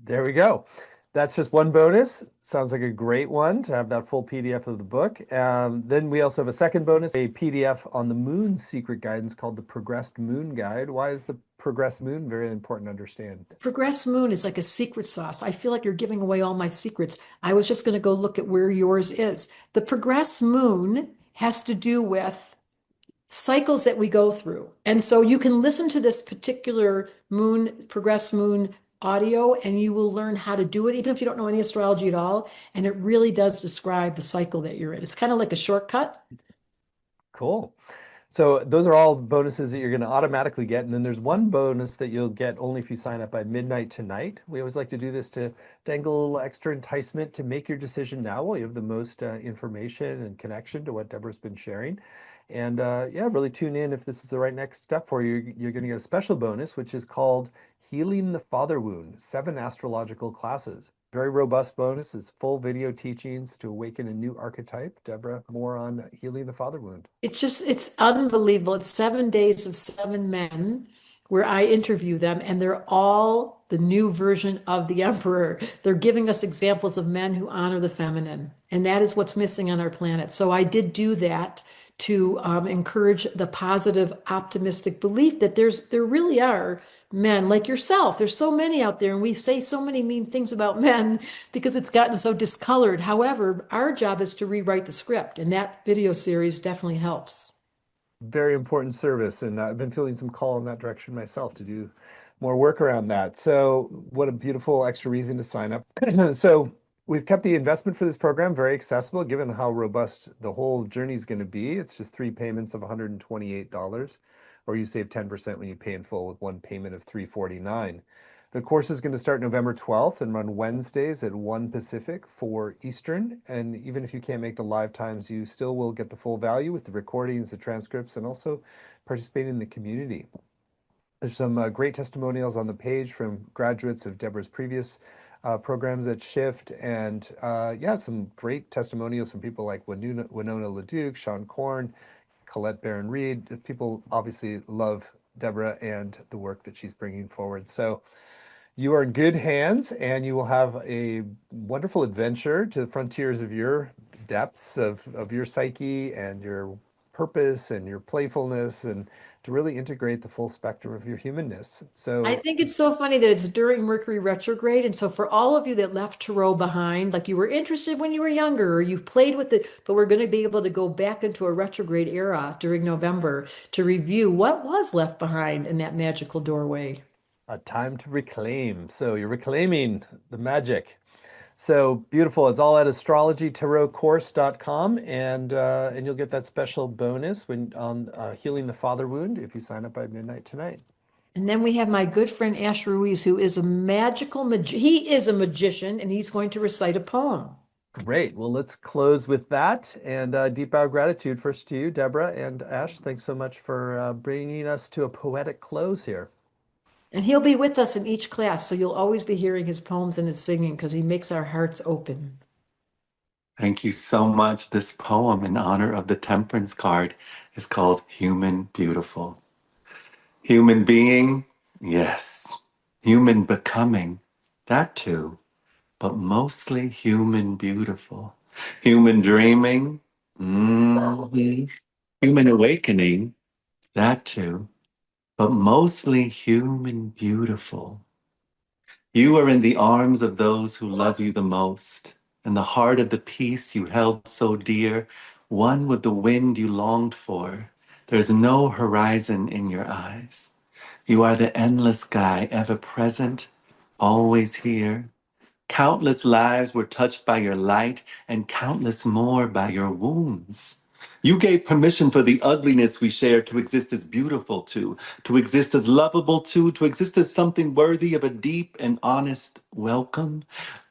There we go. That's just one bonus. Sounds like a great one to have that full PDF of the book. Then we also have a second bonus, a PDF on the moon secret guidance called the Progressed Moon Guide. Why is the Progressed Moon very important to understand? Progress Moon is like a secret sauce. I feel like you're giving away all my secrets. I was just going to go look at where yours is. The Progress Moon has to do with cycles that we go through. And so you can listen to this particular moon, Progress Moon audio, and you will learn how to do it, even if you don't know any astrology at all. And it really does describe the cycle that you're in. It's kind of like a shortcut. Cool. So those are all bonuses that you're going to automatically get. And then there's one bonus that you'll get only if you sign up by midnight tonight. We always like to do this to dangle a little extra enticement to make your decision now while you have the most information and connection to what Deborah's been sharing. And yeah, really tune in if this is the right next step for you. You're going to get a special bonus, which is called Healing the Father Wound, 7 astrological classes. Very robust bonus. It's full video teachings to awaken a new archetype. Deborah, more on healing the father wound. It's unbelievable. It's 7 days of 7 men where I interview them, and they're all the new version of the emperor. They're giving us examples of men who honor the feminine, and that is what's missing on our planet. So I did do that to encourage the positive, optimistic belief that there really are men like yourself. There's so many out there, and we say so many mean things about men because it's gotten so discolored. However, our job is to rewrite the script, and that video series definitely helps. Very important service, and I've been feeling some call in that direction myself to do more work around that. So, what a beautiful extra reason to sign up. So, we've kept the investment for this program very accessible, given how robust the whole journey is going to be. It's just 3 payments of $128, or you save 10% when you pay in full with one payment of $349. The course is going to start November 12th and run Wednesdays at 1 Pacific, 4 Eastern. And even if you can't make the live times, you still will get the full value with the recordings, the transcripts, and also participating in the community. There's some great testimonials on the page from graduates of Deborah's previous programs at Shift. And yeah, some great testimonials from people like Winona LaDuke, Sean Korn, Colette Barron Reed. People obviously love Deborah and the work that she's bringing forward. So you are in good hands, and you will have a wonderful adventure to the frontiers of your depths of your psyche and your purpose and your playfulness, and to really integrate the full spectrum of your humanness. I So, think it's so funny that it's during Mercury retrograde. And so, for all of you that left tarot behind, like you were interested when you were younger, or you've played with it, but we're going to be able to go back into a retrograde era during November to review what was left behind in that magical doorway. a time to reclaim. So, you're reclaiming the magic. So beautiful. It's all at astrologytarotcourse.com, and you'll get that special bonus when on healing the father wound if you sign up by midnight tonight. And then we have my good friend Ash Ruiz, who is a he is a magician, and he's going to recite a poem. Great. Well, let's close with that. And deep bow of gratitude first to you, Deborah and Ash. Thanks so much for bringing us to a poetic close here. And he'll be with us in each class, so you'll always be hearing his poems and his singing because he makes our hearts open. Thank you so much. This poem in honor of the Temperance card is called Human Beautiful. Human being, yes. Human becoming, that too, but mostly human beautiful. Human dreaming, human awakening, that too, but mostly human beautiful. You are in the arms of those who love you the most, in the heart of the peace you held so dear, one with the wind you longed for. There's no horizon in your eyes. You are the endless sky, ever present, always here. Countless lives were touched by your light, and countless more by your wounds. You gave permission for the ugliness we share to exist as beautiful too, to exist as lovable too, to exist as something worthy of a deep and honest welcome.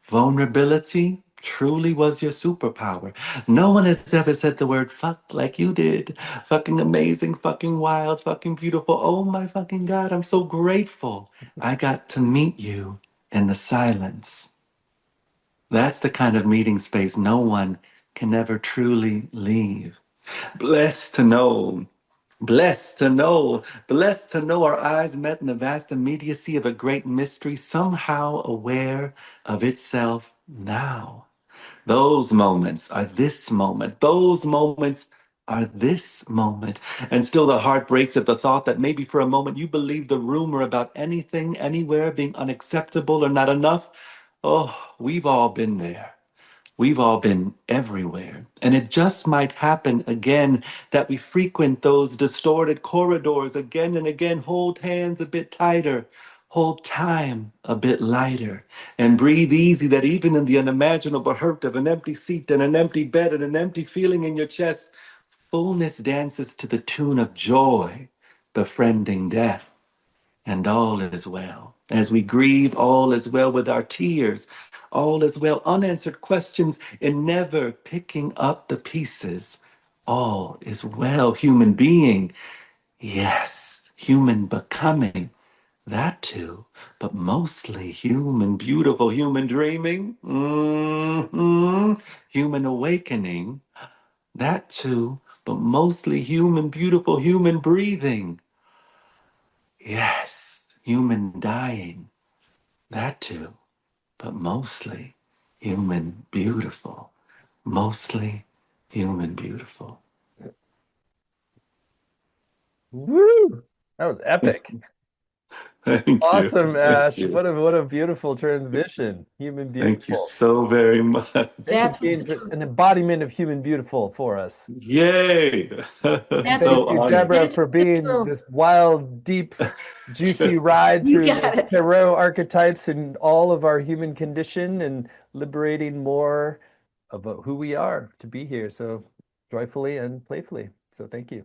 Vulnerability, truly was your superpower. No one has ever said the word fuck like you did. Fucking amazing, fucking wild, fucking beautiful. Oh my fucking God, I'm so grateful I got to meet you in the silence. That's the kind of meeting space no one can ever truly leave. Blessed to know. Blessed to know, blessed to know our eyes met in the vast immediacy of a great mystery, somehow aware of itself now. Those moments are this moment. Those moments are this moment. And still the heart breaks at the thought that maybe for a moment you believe the rumor about anything, anywhere being unacceptable or not enough. Oh, we've all been there. We've all been everywhere. And it just might happen again that we frequent those distorted corridors again and again, hold hands a bit tighter, hold time a bit lighter, and breathe easy that even in the unimaginable hurt of an empty seat and an empty bed and an empty feeling in your chest, fullness dances to the tune of joy, befriending death. And all is well. As we grieve, all is well with our tears. All is well. Unanswered questions and never picking up the pieces. All is well. Human being. Yes. Human becoming. That too. But mostly human, beautiful, human dreaming. Human awakening. That too. But mostly human, beautiful, human breathing. Yes, human dying, that too, but mostly human beautiful, mostly human beautiful. Woo! That was epic. Thank you. Awesome, Thank Ash. you. What a beautiful transmission. Human Thank you beautiful. so very Thank you much. That's for being an embodiment of human beautiful for us. Yay. And that's thank So you, honored. Deborah, that's for being true. this wild, deep, juicy ride You through the got it. tarot archetypes and all of our human condition and liberating more about who we are to be here so joyfully and playfully. So thank you.